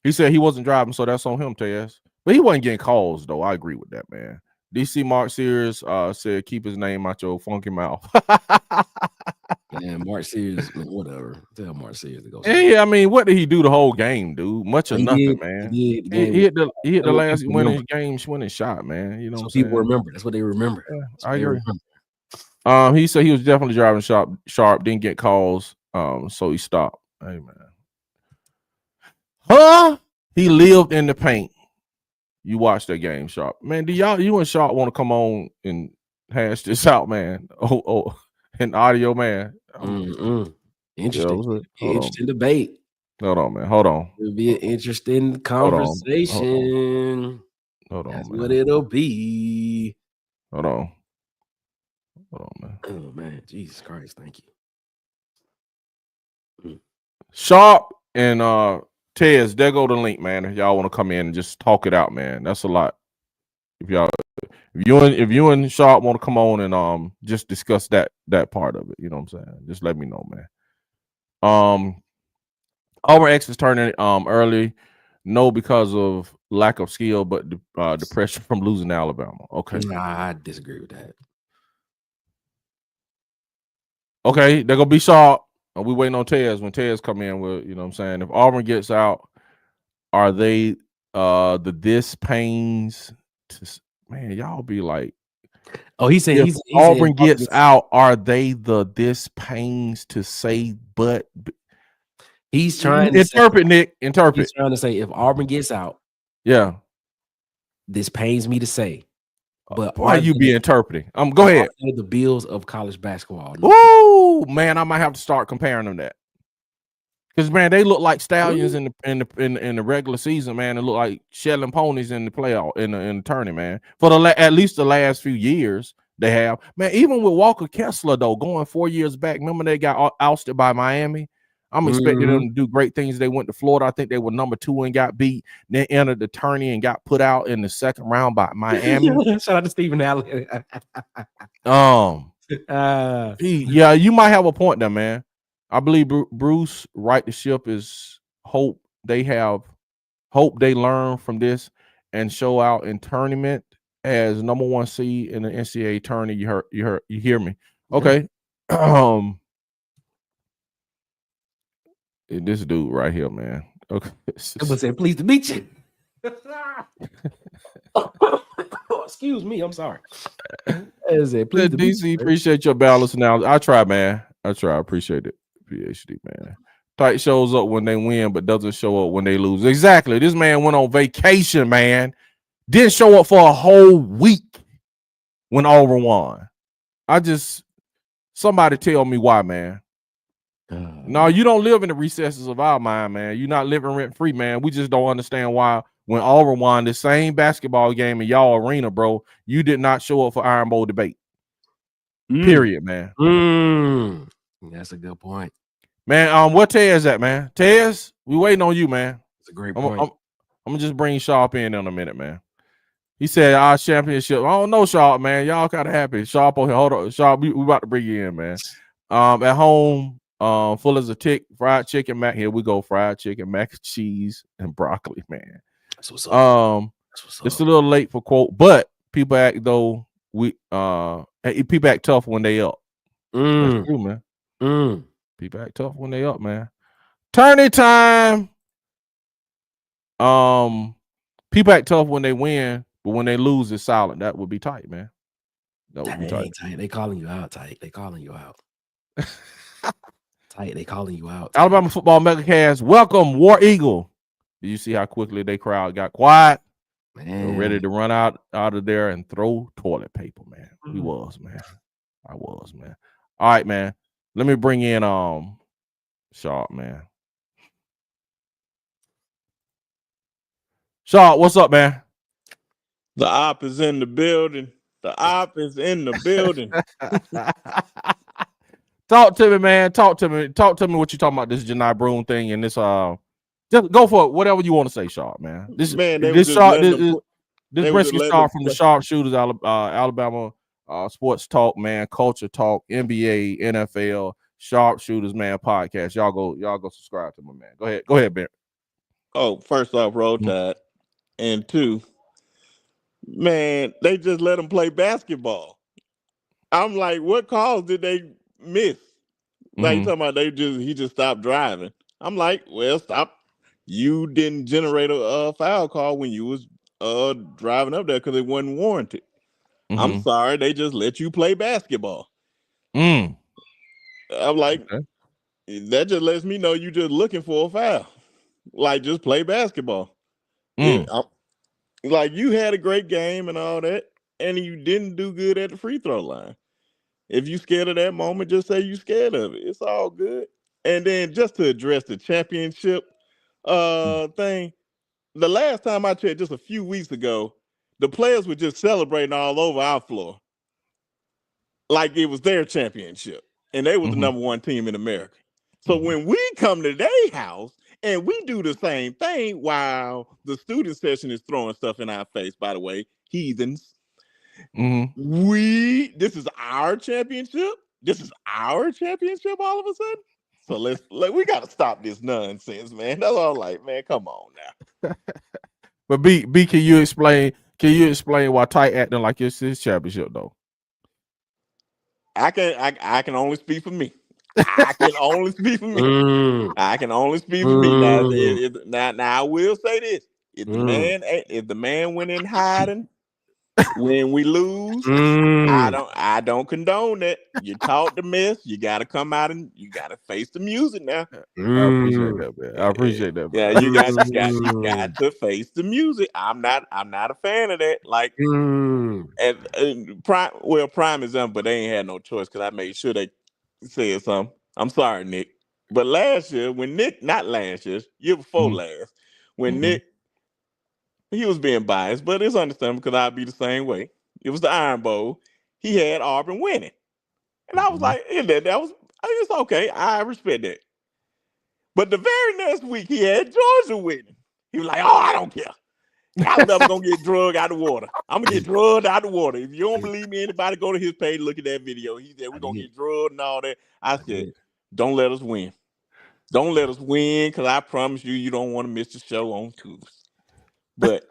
He said he wasn't driving, so that's on him, Tez. But he wasn't getting calls, though. I agree with that, man. DC Mark Sears said, keep his name out your funky mouth. Man, Mark Sears, whatever. Tell Mark Sears to go. Yeah, I mean, what did he do the whole game, dude? Much of nothing, man. He hit the last winning shot, man. You know what I'm saying? People remember. That's what they remember. Yeah, I agree. He said he was definitely driving sharp, didn't get calls, so he stopped. Hey, man. He lived in the paint. You watched that game, Sharp. Man, you and Sharp want to come on and hash this out, man? Oh, an audio, man. Interesting. Interesting debate. Hold on, man. Hold on. It'll be an interesting conversation. Hold on. That's man. what it'll be. Hold on, man. Oh man, Jesus Christ, thank you. Sharp and Tez, there go the link, man. If y'all want to come in and just talk it out, man. That's a lot. If you and Sharp want to come on and just discuss that part of it, you know what I'm saying? Just let me know, man. Auburn X is turning early. No, because of lack of skill, but the pressure from losing to Alabama. Okay. Nah, I disagree with that. Okay, they're gonna be Sharp. We waiting on Tez. When Tez come in, you know what I'm saying? If Auburn gets out, are they this pains to, man, y'all be like, oh, he said if Auburn gets out, are they this pains to say, but he's trying to interpret, Nick. Interpret. He's trying to say if Auburn gets out, yeah, this pains me to say. But why you be interpreting? Go ahead. The bills of college basketball. Ooh, man, I might have to start comparing them that. Because man, they look like stallions in the regular season, man. They look like shelling ponies in the playoff in the tournament, man. For at least the last few years, they have, man. Even with Walker Kessler though, going 4 years back, remember they got ousted by Miami. I'm expecting them to do great things. They went to Florida. I think they were number 2 and got beat. Then entered the tourney and got put out in the second round by Miami. Shout out to Stephen Allen. Yeah, you might have a point there, man. I believe Bruce right the ship is hope they learn from this and show out in tournament as number 1 seed in the NCAA tourney. You hear me? Okay. This dude right here, man. Okay. I would say, pleased to meet you. Excuse me, I'm sorry. Please, DC, appreciate your balance now. I try, man. I appreciate it. PhD, man. Tight shows up when they win, but doesn't show up when they lose. Exactly. This man went on vacation, man. Didn't show up for a whole week when Auburn won. Somebody tell me why, man. No, you don't live in the recesses of our mind, man. You're not living rent free, man. We just don't understand why when Auburn won the same basketball game in y'all arena, bro, you did not show up for Iron Bowl debate. Period, man. That's a good point, man. What Tez at, man? Tez, we waiting on you, man. That's a great point. I'm gonna just bring Sharp in a minute, man. He said our championship. I don't know, Sharp, man. Y'all kind of happy. Sharp on here. Hold on, Sharp. We about to bring you in, man. At home, full as a tick, fried chicken, mac. Here we go, fried chicken, mac and cheese, and broccoli, man. That's what's up. It's a little late for quote, but people act though people act tough when they up. That's true, man. People act tough when they up, man. Tourney time. People act tough when they win, but when they lose, it's silent. That would be tight, man. That would be tight. They calling you out, tight. They calling you out. Tight. They calling you out. Alabama Football Megacast. Welcome, War Eagle. Did you see how quickly their crowd got quiet? Man, they're ready to run out of there and throw toilet paper, man. We was, man. I was, man. All right, man. Let me bring in Sharp, man. Sharp, what's up, man? The op is in the building. The op is in the building. Talk to me, man. Talk to me what you talking about, this Janai Broom thing and this just go for it. Whatever you want to say, Sharp, man. This basically start from the Sharpshooters Alabama sports talk, man, culture talk, NBA, NFL, Sharpshooters, man, podcast. Y'all go subscribe to my man. Go ahead, Ben. Oh, first off, Roll Tide. And two, man, they just let him play basketball. I'm like, what calls did they miss? Like talking about he just stopped driving. I'm like, well, stop. You didn't generate a foul call when you was driving up there because it wasn't warranted. I'm sorry, they just let you play basketball. I'm like, that just lets me know you just looking for a foul. Like, just play basketball. Yeah, like, you had a great game and all that, and you didn't do good at the free throw line. If you scared of that moment, just say you scared of it. It's all good. And then just to address the championship thing, the last time I checked, just a few weeks ago, the players were just celebrating all over our floor like it was their championship, and they were the number one team in America. So when we come to their house and we do the same thing while the student session is throwing stuff in our face, by the way, heathens, this is our championship. This is our championship all of a sudden. So we got to stop this nonsense, man. That's all. Like, man, come on now. But B, can you explain why Tight acting like it's his championship though? I can only speak for me. I can only speak for me. I can only speak for me. Now I will say this: if the man went in hiding when we lose, I don't condone that. You taught the mess. You got to come out and you got to face the music now. I appreciate that, man. I appreciate that, man. Yeah, you got to face the music. I'm not a fan of that. Like, prime example, but they ain't had no choice because I made sure they said something. I'm sorry, Nick. But last year, not last year, year before last, when Nick, he was being biased, but it's understandable because I'd be the same way. It was the Iron Bowl. He had Auburn winning. And I was like, it's okay. I respect that. But the very next week, he had Georgia winning. He was like, oh, I don't care. Alabama's going to get drugged out of the water. I'm going to get drugged out of the water. If you don't believe me, anybody go to his page, look at that video. He said, we're going to get drugged and all that. I said, don't let us win. Don't let us win because I promise you don't want to miss the show on Tuesday. But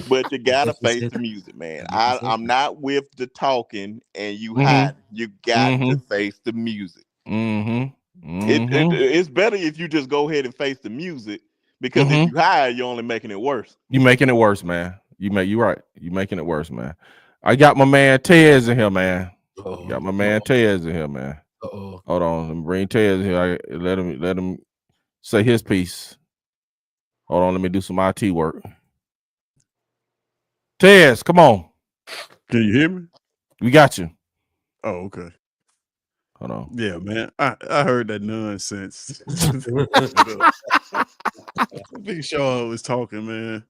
but you gotta face the music, man. I'm not with the talking and you hide. You got to face the music. It's better if you just go ahead and face the music because if you hide, you're only making it worse. You're making it worse, man. You right. You making it worse, man. I got my man Tez in here, man. Uh-oh. Got my man Tez in here, man. Uh-oh. Hold on, let me bring Tez in here. Let him say his piece. Hold on, let me do some IT work. Tez, come on. Can you hear me? We got you. Oh, okay. Hold on. Yeah, man. I heard that nonsense. Big Shaw was talking, man.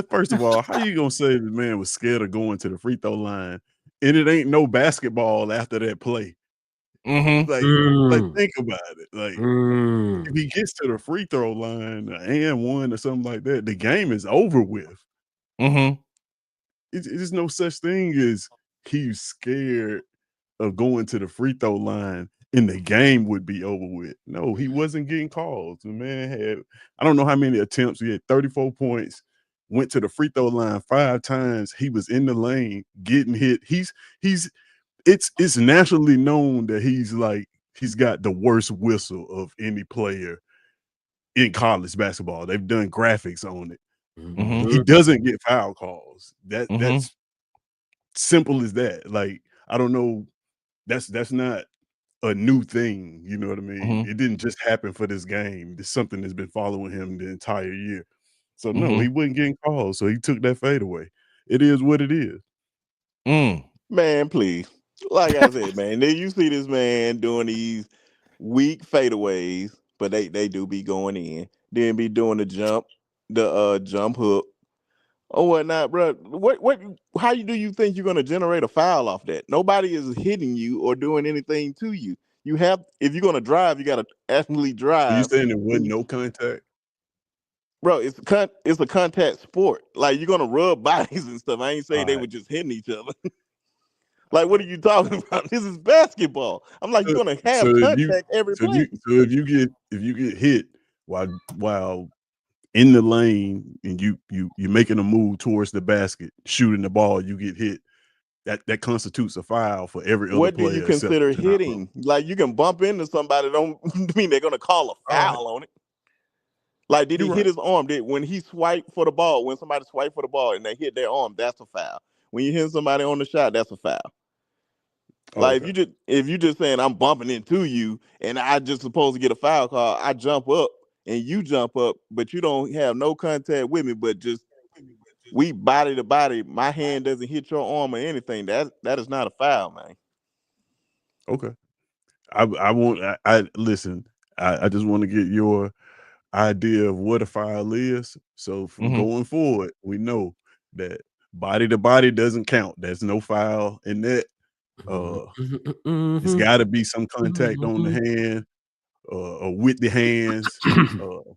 First of all, how you gonna say the man was scared of going to the free throw line and it ain't no basketball after that play? Like think about it. Like if he gets to the free throw line and one or something like that, the game is over with. There's no such thing as he's scared of going to the free throw line and the game would be over with. No, he wasn't getting calls. The man had, I don't know how many attempts. He had 34 points, went to the free throw line 5 times. He was in the lane getting hit. It's nationally known that he's got the worst whistle of any player in college basketball. They've done graphics on it. He doesn't get foul calls. That's simple as that. Like, I don't know. That's not a new thing. You know what I mean? It didn't just happen for this game. It's something that's been following him the entire year. So no, he wasn't getting calls. So he took that fade away. It is what it is. Man, please. Like I said, man, then you see this man doing these weak fadeaways, but they do be going in. Then be doing the jump hook or whatnot, bro. How do you think you're gonna generate a foul off that? Nobody is hitting you or doing anything to you. You have, if you're gonna drive, you gotta actually drive. Are you saying there wasn't no contact? Bro, it's a contact sport. Like, you're gonna rub bodies and stuff. I ain't saying they were just hitting each other. Like, what are you talking about? This is basketball. I'm like, you're gonna have contact every play. So if you get hit while in the lane and you're making a move towards the basket, shooting the ball, you get hit. That constitutes a foul for every other player. What do you consider hitting? Like, you can bump into somebody, don't mean they're gonna call a foul on it. Like, did he hit his arm? When he swiped for the ball, when somebody swiped for the ball and they hit their arm, that's a foul. When you hit somebody on the shot, that's a foul. Like, if you just saying I'm bumping into you and I just supposed to get a foul call, I jump up and you jump up, but you don't have no contact with me, but just we body to body, my hand doesn't hit your arm or anything. That is not a foul, man. Okay. I listen, I just want to get your idea of what a foul is. So from going forward, we know that body to body doesn't count. There's no foul in that. It's got to be some contact on the hand or with the hands. So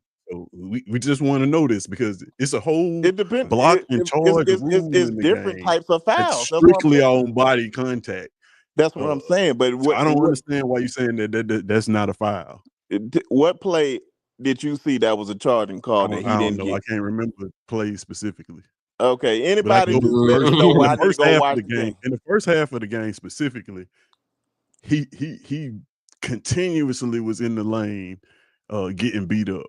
we just want to know this because it's a whole block and charge rule. It's different types of fouls. That's strictly on body contact. That's what I'm saying. But I don't understand why you're saying that's not a foul. What play did you see that was a charging call that he didn't get? I can't remember plays specifically. Okay, anybody just let me know why I need to go watch the game. In the first half of the game specifically, he continuously was in the lane getting beat up.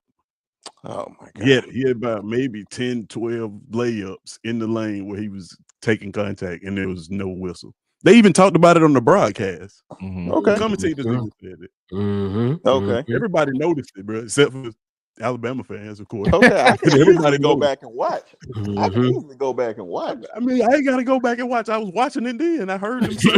Oh my God. He had about maybe 10, 12 layups in the lane where he was taking contact and there was no whistle. They even talked about it on the broadcast. Okay. The commentators even said it. Okay. Everybody noticed it, bro, except for Alabama fans, of course. Okay, I can easily go back and watch. I can easily go back and watch. I mean, I ain't got to go back and watch. I was watching it then. I heard him say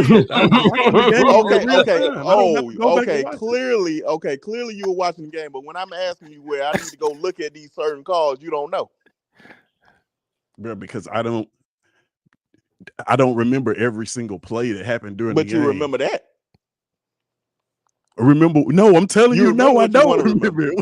okay. Clearly you were watching the game, but when I'm asking you where I need to go look at these certain calls, you don't know. Bro, because I don't remember every single play that happened during the game. But you remember that. Remember? No, I'm telling you, no, I don't remember.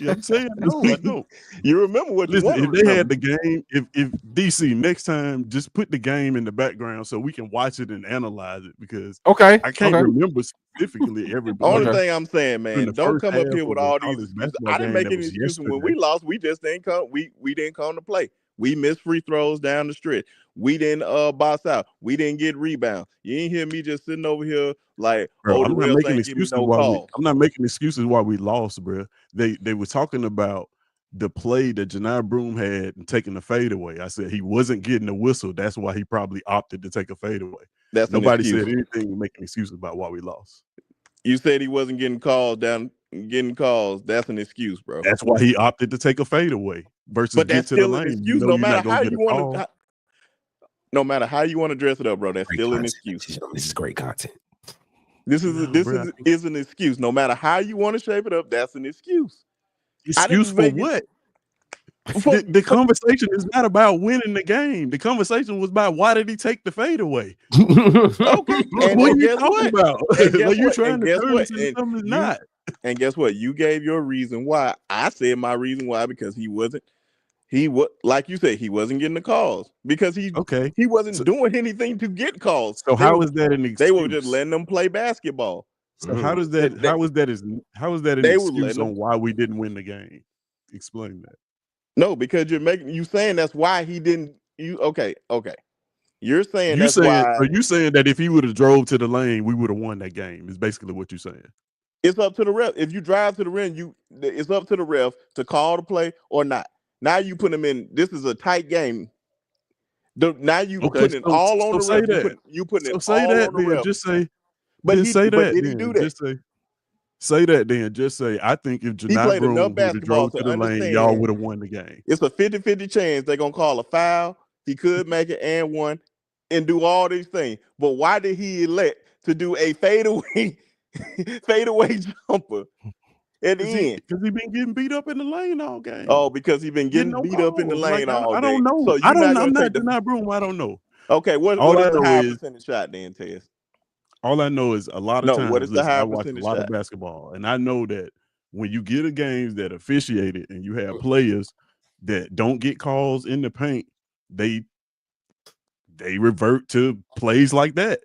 I'm saying no, I don't. You remember what you want to remember. If they had the game, if DC next time, just put the game in the background so we can watch it and analyze it because I can't remember specifically every play. Only thing I'm saying, man, don't come up here with all these. I didn't make any excuses when we lost. We just didn't come. We didn't come to play. We missed free throws down the stretch. We didn't box out. We didn't get rebounds. You ain't hear me just sitting over here like, bro, I'm not making excuses why we lost, bro. They were talking about the play that Janai Broom had and taking the fadeaway. I said he wasn't getting a whistle. That's why he probably opted to take a fadeaway. That's Nobody said anything making excuses about why we lost. You said he wasn't getting calls. That's an excuse, bro. That's why he opted to take a fadeaway versus But get that's to the still an lane. excuse. No matter how you want to. No matter how you want to dress it up, bro, that's Great still an content. excuse. This is great content. This is an excuse. No matter how you want to shape it up, that's an excuse. Excuse for what? The conversation is not about winning the game. The conversation was about why did he take the fadeaway? Okay, and what are you guess talking what? about? Like you trying to turn this into something it's not. And guess what? You gave your reason why. I said my reason why because he wasn't. He was like you said, he wasn't getting the calls because he wasn't doing anything to get calls. So how is that an excuse? They were just letting them play basketball. So how is that? How is that an excuse on why we didn't win the game? Explain that. No, because you saying that's why he didn't. Okay. You're saying why. Are you saying that if he would have drove to the lane, we would have won that game? Is basically what you're saying. It's up to the ref. If you drive to the rim, it's up to the ref to call the play or not. Now you put him in. This is a tight game. Now you putting it all on the ref. You putting it all on the ref. Just say. But did he do that? Just say that then. Just say, I think if Janai Broom would have drove to the lane, y'all would have won the game. It's a 50-50 chance they're going to call a foul. He could make it and one and do all these things. But why did he elect to do a fadeaway jumper at the end? Because he been getting beat up in the lane all game. Oh, because he been getting beat up in the lane all game. I don't know. So I'm not Janai Broom. I don't know. Okay, what is the high percentage shot then, Tez? All I know is a lot of times I watch a lot of basketball, and I know that when you get a games that officiated and you have players that don't get calls in the paint, they revert to plays like that.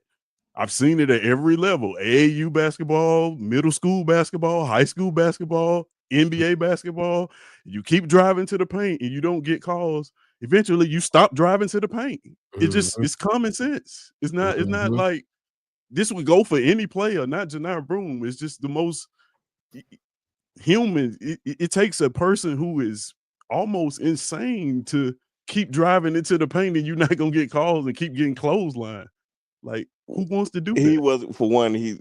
I've seen it at every level: AAU basketball, middle school basketball, high school basketball, NBA basketball. You keep driving to the paint and you don't get calls. Eventually, you stop driving to the paint. It's common sense. It's not like this would go for any player, not Janai Broom. It's just the most human. It takes a person who is almost insane to keep driving into the paint and you're not gonna get calls and keep getting clothesline. Like, who wants to do that? He wasn't, for one, he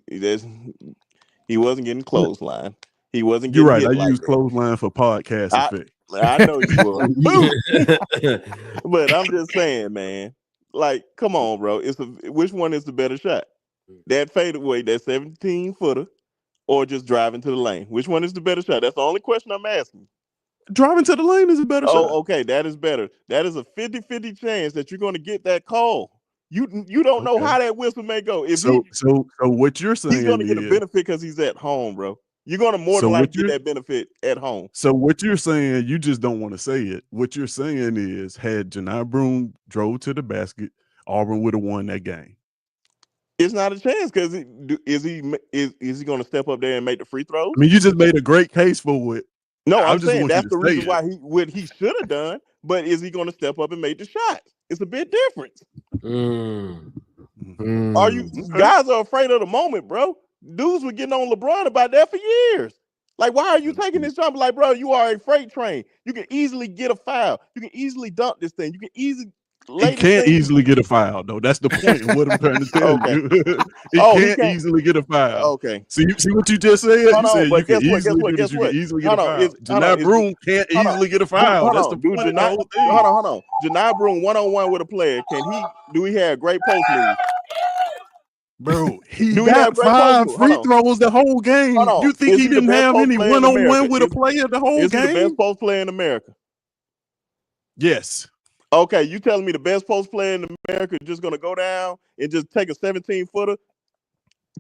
wasn't getting clothesline. He wasn't getting. You're right. I use clothesline for podcast effect. I know you will. But I'm just saying, man. Like, come on, bro. Which one is the better shot? That fadeaway, that 17-footer, or just driving to the lane? Which one is the better shot? That's the only question I'm asking. Driving to the lane is a better shot. Oh, okay. That is better. That is a 50-50 chance that you're going to get that call. You don't know how that whistle may go. So what you're saying, he's going to get a benefit because he's at home, bro. You're going to more than likely get that benefit at home. So what you're saying, you just don't want to say it. What you're saying is, had Janai Broom drove to the basket, Auburn would have won that game. It's not a chance because is he going to step up there and make the free throws? I mean, you just made a great case for it. No, I'm saying that's the reason why he should have done. But is he going to step up and make the shots? It's a bit different. Guys are afraid of the moment, bro? Dudes were getting on LeBron about that for years. Like, why are you taking this jump? Like, bro, you are a freight train. You can easily get a foul. You can easily dunk this thing. You can easily. He can't easily get a foul, though. That's the point of what I'm trying to tell you. He can't easily get a foul. Okay. See what you just said? You said you can easily get a foul. Janai Broom can't easily get a foul. That's the point of the whole thing. Hold on. Janai Broom one-on-one with a player. Do he have great post moves? Bro, he got 5 free throws the whole game. You think he didn't have any one-on-one with a player the whole game? Is he the best post player in America? Yes. Okay, you telling me the best post player in America is just going to go down and just take a 17-footer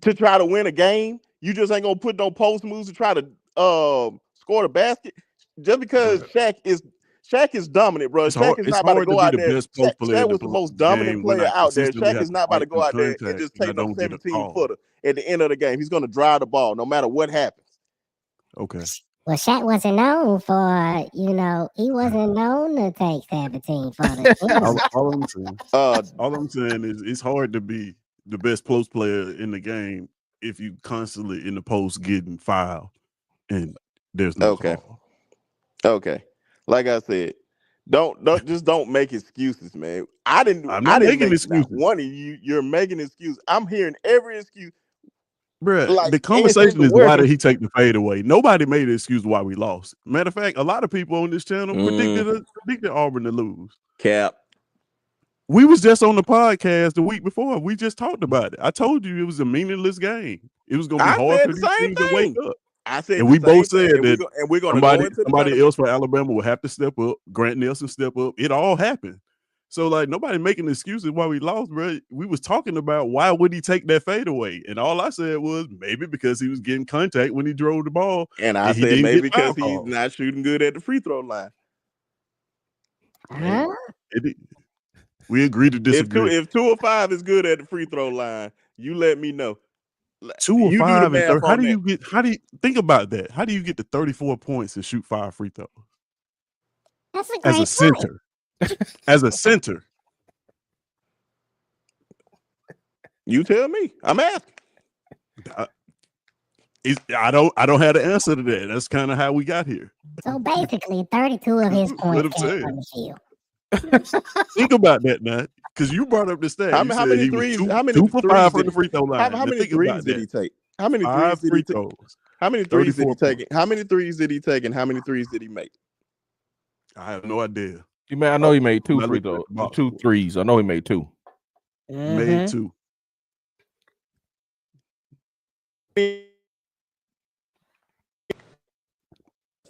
to try to win a game? You just ain't going to put no post moves to try to score the basket? Just because Shaq is dominant, bro. Shaq is not about to go out there. Shaq was the most dominant player out there. Shaq is not about to go out there and just take no 17-footer at the end of the game. He's going to drive the ball no matter what happens. Okay. Well, Shaq wasn't known for, he wasn't known to take 17 footers. All I'm saying is it's hard to be the best post player in the game if you constantly in the post getting fouled and there's no call. Okay. like I said, don't make excuses, man. I'm not making excuses. One of you're making excuses. I'm hearing every excuse. Bruh, Like, the conversation is where- why did he take the fade away? Nobody made an excuse why we lost. Matter of fact, a lot of people on this channel predicted Auburn to lose. Cap. We was just on the podcast the week before. We just talked about it. I told you it was a meaningless game. It was gonna be hard for these teams to wake up. I said, and we both said that we're gonna somebody else for Alabama will have to step up. Grant Nelson step up. It all happened. So like nobody making excuses why we lost, bro. We was talking about why would he take that fade away, and all I said was maybe because he was getting contact when he drove the ball, and I said maybe because he's not shooting good at the free throw line. We agree to disagree. If 2 or 5 is good at the free throw line, you let me know. 2 or 5 and 30. How do you think about that? How do you get to 34 points and shoot 5 free throws? That's a great as a center. As a center. You tell me. I'm asking. I don't have the answer to that. That's kind of how we got here. So basically, 32 of his points came from the field. Think about that now, because you brought up the stat. How many threes? How many 2 for 5 from the free throw line. How many threes did he take? How many threes did he take? How many threes did he take? How many threes did he take? And how many threes did he make? I have no idea. I know he made 2 free throws, 2 threes. I know he made 2. Made 2.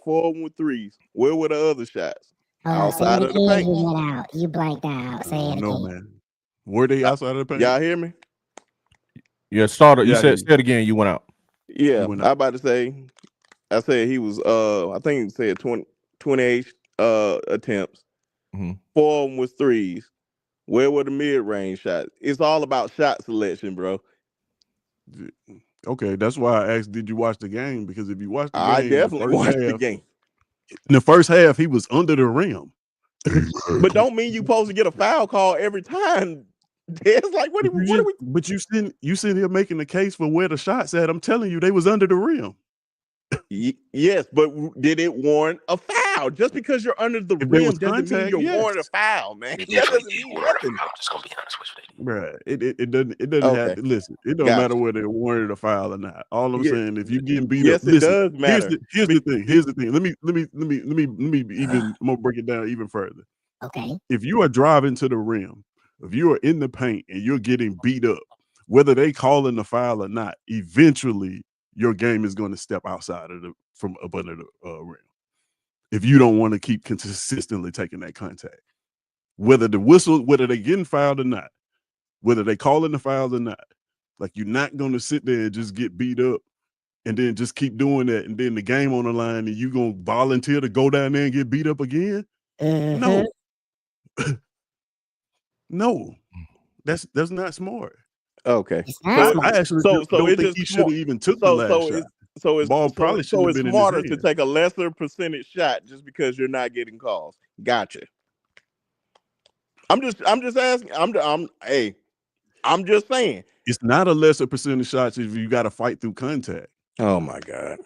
Four with threes. Where were the other shots? Outside of the paint. You blanked out. Say it again. Man. Were they outside of the paint? Y'all hear me? Yeah, starter. You said it again. You went out. Yeah, I about to say. I said he was. I think he said 28 attempts. 4 of them was threes. Where were the mid-range shots? It's all about shot selection, bro. Okay, that's why I asked, did you watch the game? Because if you watched the game, I definitely watched the game. In the first half, he was under the rim. But don't mean you supposed to get a foul call every time. It's like, what are we? But you sitting here making the case for where the shots at. I'm telling you, they was under the rim. Yes, but did it warrant a foul? Just because you're under the rim doesn't mean you're warranting a foul, man. That doesn't mean nothing. I'm just gonna be honest with you. Right. It doesn't have to listen. It don't matter whether they warranted a foul or not. All I'm saying, if you getting beat up, it does matter. Here's the thing. Let me even I'm gonna break it down even further. Okay. If you are driving to the rim, if you are in the paint and you're getting beat up, whether they calling the foul or not, eventually your game is going to step outside of from up under the rim. If you don't want to keep consistently taking that contact, whether they getting fouled or not, whether they calling the fouls or not, like you're not going to sit there and just get beat up and then just keep doing that. And then the game on the line and you going to volunteer to go down there and get beat up again. No, no, that's not smart. Okay. I actually don't think he should have even took the last shot. So it's ball probably so it's smarter to take a lesser percentage shot just because you're not getting calls. Gotcha. I'm just asking. I'm just saying. It's not a lesser percentage shots if you got to fight through contact. Oh my God.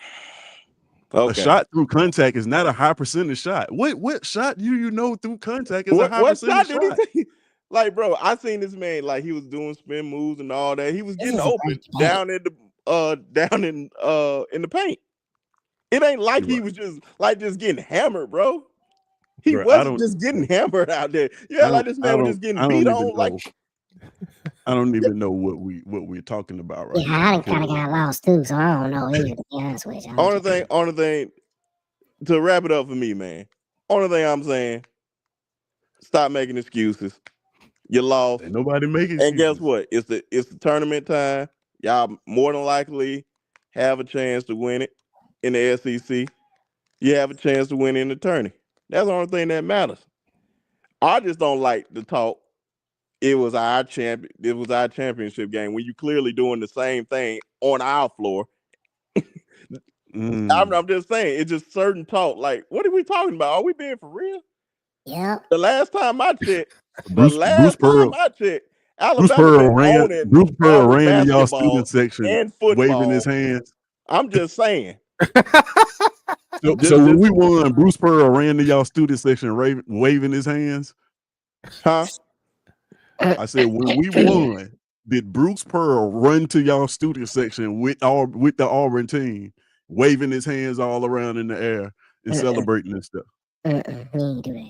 Okay. A shot through contact is not a high percentage shot. What shot do you know through contact is a high percentage shot? Like, bro, I seen this man, like he was doing spin moves and all that. He was getting open down in the paint. It ain't like he was just getting hammered, bro. He wasn't just getting hammered out there. Yeah, like this man was just getting beat on. Like, I don't even know what we're talking about right now. Yeah, I kind of got lost too, so I don't know either, to be honest with you. Only thing to wrap it up for me, man. Only thing I'm saying, stop making excuses. You lost. Ain't nobody making excuses. And guess what? It's the tournament time. Y'all more than likely have a chance to win it in the SEC. You have a chance to win in the tourney. That's the only thing that matters. I just don't like the talk. It was our championship game when you clearly doing the same thing on our floor. I'm just saying, it's just certain talk. Like, what are we talking about? Are we being for real? Yeah. The last time I checked, Bruce Pearl ran in y'all student section and football. waving his hands. I'm just saying. So when we won, Bruce Pearl ran to y'all student section waving his hands. Huh? I said when we won, did Bruce Pearl run to y'all student section with the Auburn team, waving his hands all around in the air and celebrating and stuff? He ain't do that.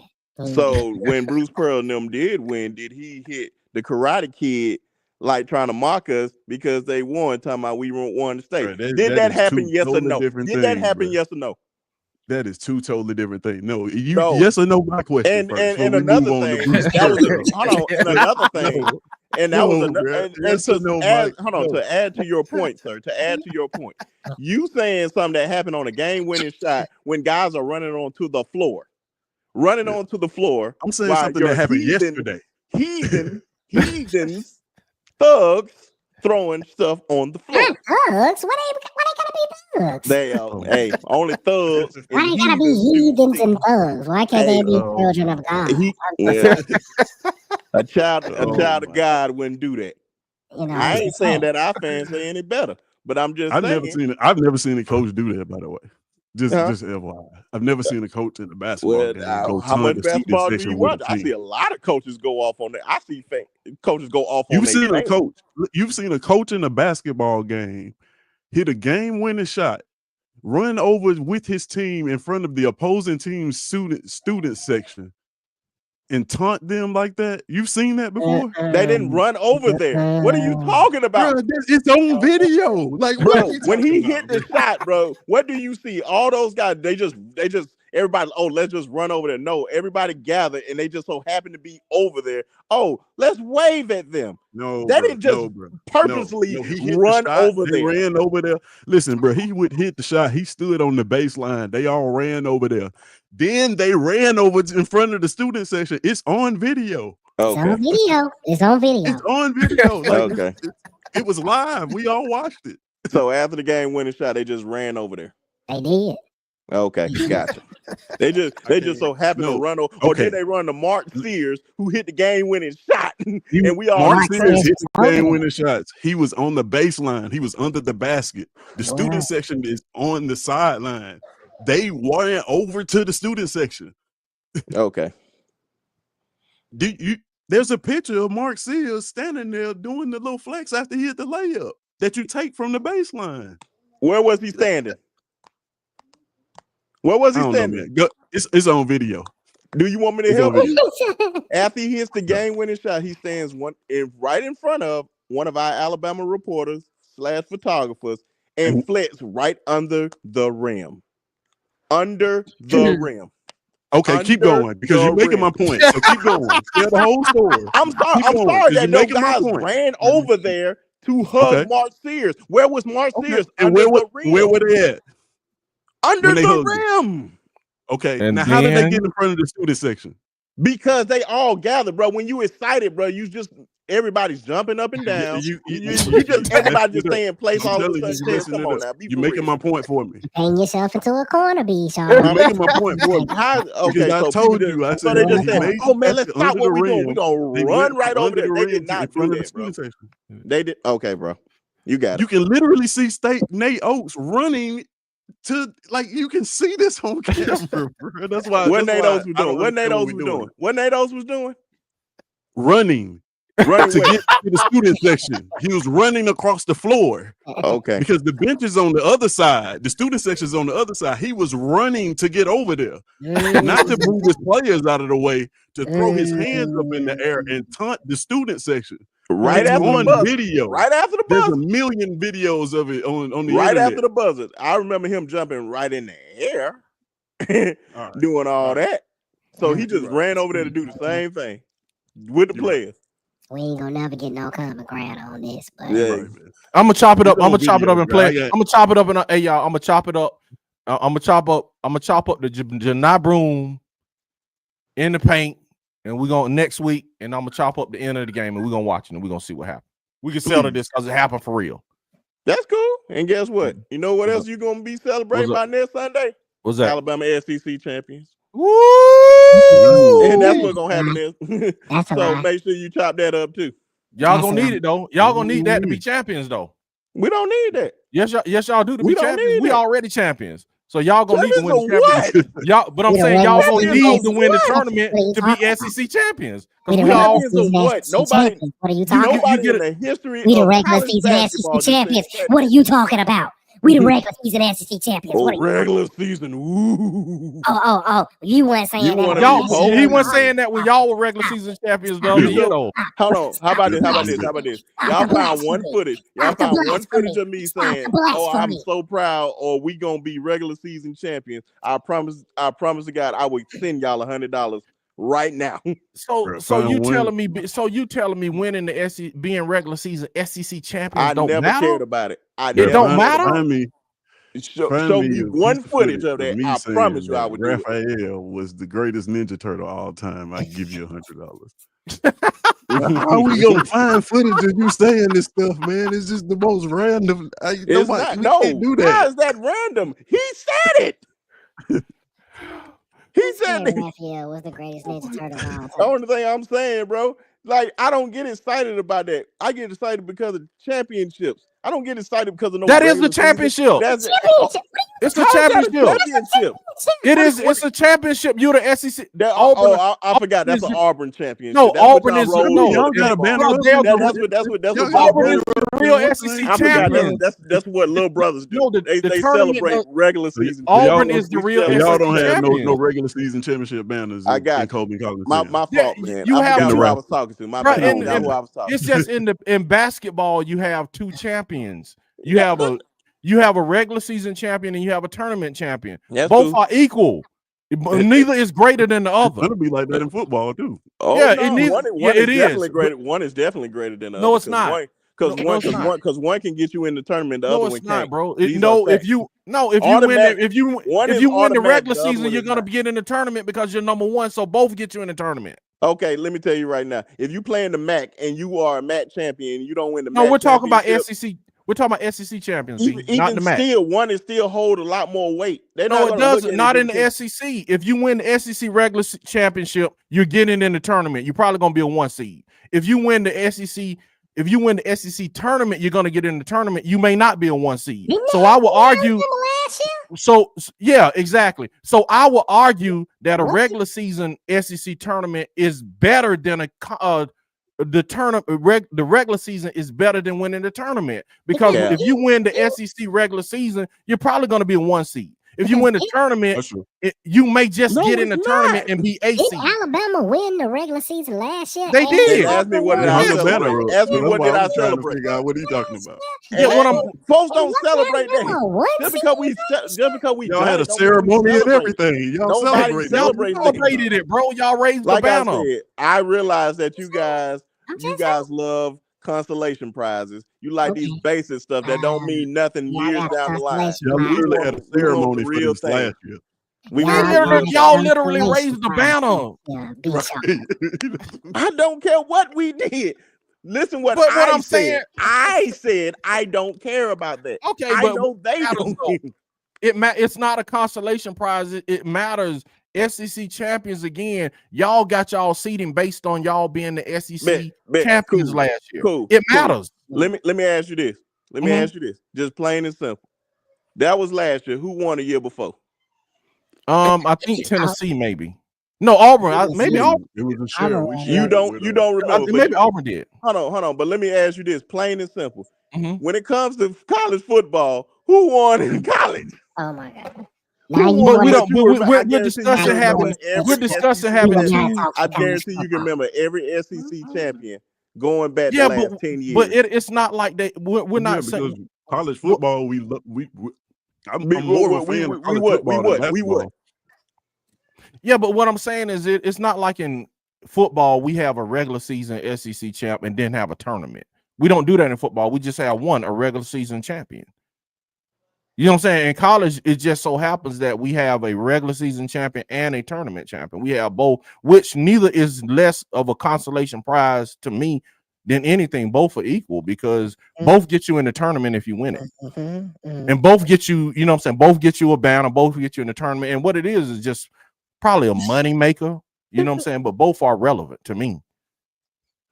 So when Bruce Pearl and them did win, did he hit the Karate Kid like trying to mock us because they won, talking about we won the state? Bro, did that happen? Yes or no? Did That happen? Yes or no? That is two totally different things. No, yes or no? My question. And another thing, another thing, and that was to add to your point, sir. To add to your point, you saying something that happened on a game-winning shot when guys are running onto the floor. I'm saying something that happened yesterday. Heathens, thugs throwing stuff on the floor. Thugs? Why they gotta be thugs? They hey, only thugs. Why they gotta be heathens and thugs? Why can't they be children of God? A child of God wouldn't do that. You know, I ain't saying that our fans say any better, but I'm just saying. I've never seen a coach do that, by the way. Just FYI. I've never seen a coach in the basketball game go how much basketball do you watch? I team. see a lot of coaches go off on that. I see coaches go off on You've seen a coach in a basketball game hit a game-winning shot, run over with his team in front of the opposing team's student section, and taunt them like that? You've seen that before? They didn't run over there. What are you talking about? Bro, it's on video. Like, bro, when he hit the shot, bro, what do you see? All those guys, they just everybody, let's just run over there. No, everybody gathered and they just so happen to be over there. Oh, let's wave at them. No, they didn't just purposely run over there. They ran over there. Listen, bro, he would hit the shot. He stood on the baseline. They all ran over there. Then they ran over in front of the student section. It's on video. Okay. It's on video. It's on video. Like, okay. It was live. We all watched it. So after the game winning shot, they just ran over there. They did. Okay, gotcha. They just so happened to run over. Or did they run to Mark Sears, who hit the game-winning shot? And we all Mark Sears hit the game-winning shots. He was on the baseline. He was under the basket. The student section is on the sideline. They ran over to the student section. Okay. There's a picture of Mark Sears standing there doing the little flex after he hit the layup that you take from the baseline. Where was he standing? Where was he standing? It's on video. Do you want me to help you? After he hits the game-winning shot, he stands right in front of one of our Alabama reporters / photographers and flex right under the rim. Under the rim. Okay, keep going because you're making my point. So keep going. Tell the whole story. I'm sorry that those guys ran over there to hug Mark Sears. Where was Mark Sears? And where were they at? Under the rim. Okay. And now how did they get in front of the student section? Because they all gathered, bro. When you excited, bro, everybody's jumping up and down. Everybody just stay in place all of a sudden. Come on now, you're making my point for me. Paint yourself into a corner, B. You're making my point for me. Okay, I told you. I said, so they just said, "Oh man, let's stop what we're doing. We're gonna run right over there." They did not do that, bro. They did. Okay, bro, you got it. You can literally see Nate Oates running to, like, you can see this on camera, bro. That's why. What Nate Oates was doing? What Nate Oates was doing? What Nate Oates was doing? Running to get to the student section. He was running across the floor. Okay. Because the bench is on the other side. The student section is on the other side. He was running to get over there. Not to move his players out of the way, to throw his hands up in the air and taunt the student section. Right after the buzzer. Video. Right after the buzzer. There's a million videos of it on the right internet. After the buzzer. I remember him jumping right in the air, doing all that. So he just ran over there to do the same thing with the players. We ain't gonna never get no common ground on this, but I'm gonna chop it up. I'm gonna chop it up and play. I'm gonna chop it up and hey y'all, I'm gonna chop it up. I'm gonna chop up the Janai Broom in the paint. And we're going next week, and I'm gonna chop up the end of the game, and we're gonna watch it, and we're gonna see what happens. We can settle this because it happened for real. That's cool. And guess what? You know what else you're gonna be celebrating by next Sunday? What's that? Alabama SEC champions. Woo! And that's what's gonna happen. So make sure you chop that up too. Y'all gonna need it though. Y'all gonna need that to be champions though. We don't need that. Yes, y'all do to be champions. We already champions. So y'all gonna need to win the championship. Y'all, but I'm saying y'all gonna need to win the tournament to be SEC champions. We We all what? Nobody. What are you talking about? Nobody in the history We the of regular college season basketball SEC just champions. said What are you talking about? We the regular season SEC champions. What are you? regular season. Ooh. Oh. You weren't saying You that. wanna y'all. be bold? He wasn't saying that when y'all were regular season champions the other year though. Hold on. How about this? Y'all found one footage. Y'all found one footage of me saying, "Oh, I'm so proud," or "We gonna be regular season champions." I promise to God, I would send y'all $100 right now. So you telling me winning the SEC, being regular season SEC champions I don't never matter? cared about it. It don't matter. Show me one footage of that. I promise you, I would do it. Raphael was the greatest Ninja Turtle of all time. I give you $100. How we gonna find footage of you saying this stuff, man? It's just the most random. Can't do that. Why is that random? He said it. He said that. Raphael was the greatest Ninja Turtle of all time. The only thing I'm saying, bro, like I don't get excited about that. I get excited because of championships. I don't get excited because of no. That is the championship. That's it. It's a championship. It is. It's a championship. You're the SEC. I forgot. That's an Auburn championship. No, that's Auburn is y'all got a banner. That's what Auburn is the real SEC I forgot. champion. That's what little brothers do. No, they tournament, celebrate regular season. Auburn is the real. Y'all SEC don't have champion. no regular season championship banners. I got in Colby College. my fault, man. You I have forgot to- who I was talking to. My bad. I forgot who I was talking. It's just in basketball, you have two champions. You have a regular season champion and you have a tournament champion. That's Both cool. are equal. Neither is greater than the other. It'll be like that in football too. Oh, Yeah, no, it needs- one yeah, is it definitely is. greater. One is definitely greater than the other. No, it's not. Because one can get you in the tournament. The No, other it's one not, can't. bro. These are If facts. you win One is the automatic, regular the other season, one you're is gonna not. get in the tournament because you're number one. So both get you in the tournament. Okay, let me tell you right now. If you play in the MAC and you are a MAC champion, you don't win the No, MAC we're talking about championship, SEC. We're talking about SEC champions, Even not the MAC. still, one is still hold a lot more weight. They're No, not it gonna look doesn't. at Not it in the because- SEC. If you win the SEC regular championship, you're getting in the tournament. You're probably gonna be a 1 seed. If you win the SEC tournament, you're gonna get in the tournament. You may not be a 1 seed. So I will argue. So yeah, exactly. So I will argue that a regular season SEC tournament is better than the regular season is better than winning the tournament, because if you win the SEC regular season, you're probably going to be a 1 seed. If you win the tournament, you may just get in the tournament and be 8 seed. Did Alabama win the regular season last year? They did. Ask me what did I celebrate. Ask me what did I celebrate. What are you talking about? Folks don't celebrate that. Just because we Y'all had a ceremony and everything. Y'all celebrated it, bro. Y'all raised the banner. I realize that you guys love consolation prizes. You like these basic stuff that don't mean nothing years down the line. Y'all literally had a ceremony for this last year. Y'all literally raised the banner. I don't care what we did. Listen, what I'm saying. I said I don't care about that. Okay, I but know they don't. It's not a consolation prize. It matters. SEC champions again. Y'all got y'all seating based on y'all being the SEC champions last year. Cool. It matters. Let me ask you this. Ask you this. Just plain and simple. That was last year. Who won the year before? I think Tennessee, maybe. No, Auburn. Maybe Auburn. It was a share. You don't remember. Maybe Auburn did. Hold on. But let me ask you this, plain and simple. When it comes to college football, who won in college? Oh my God. We're discussing having. I guarantee you can remember every SEC champion going back the last 10 years. But it's not like that. We're not saying college football. I'm more of a fan of college football than basketball. Yeah, but what I'm saying is it's not like in football we have a regular season SEC champ and then have a tournament. We don't do that in football. We just have a regular season champion. You know what I'm saying? In college, it just so happens that we have a regular season champion and a tournament champion. We have both, which neither is less of a consolation prize to me than anything. Both are equal because both get you in the tournament if you win it. And both get you, you know what I'm saying? Both get you a banner, both get you in the tournament. And what it is just probably a money maker, you know what I'm saying? But both are relevant to me.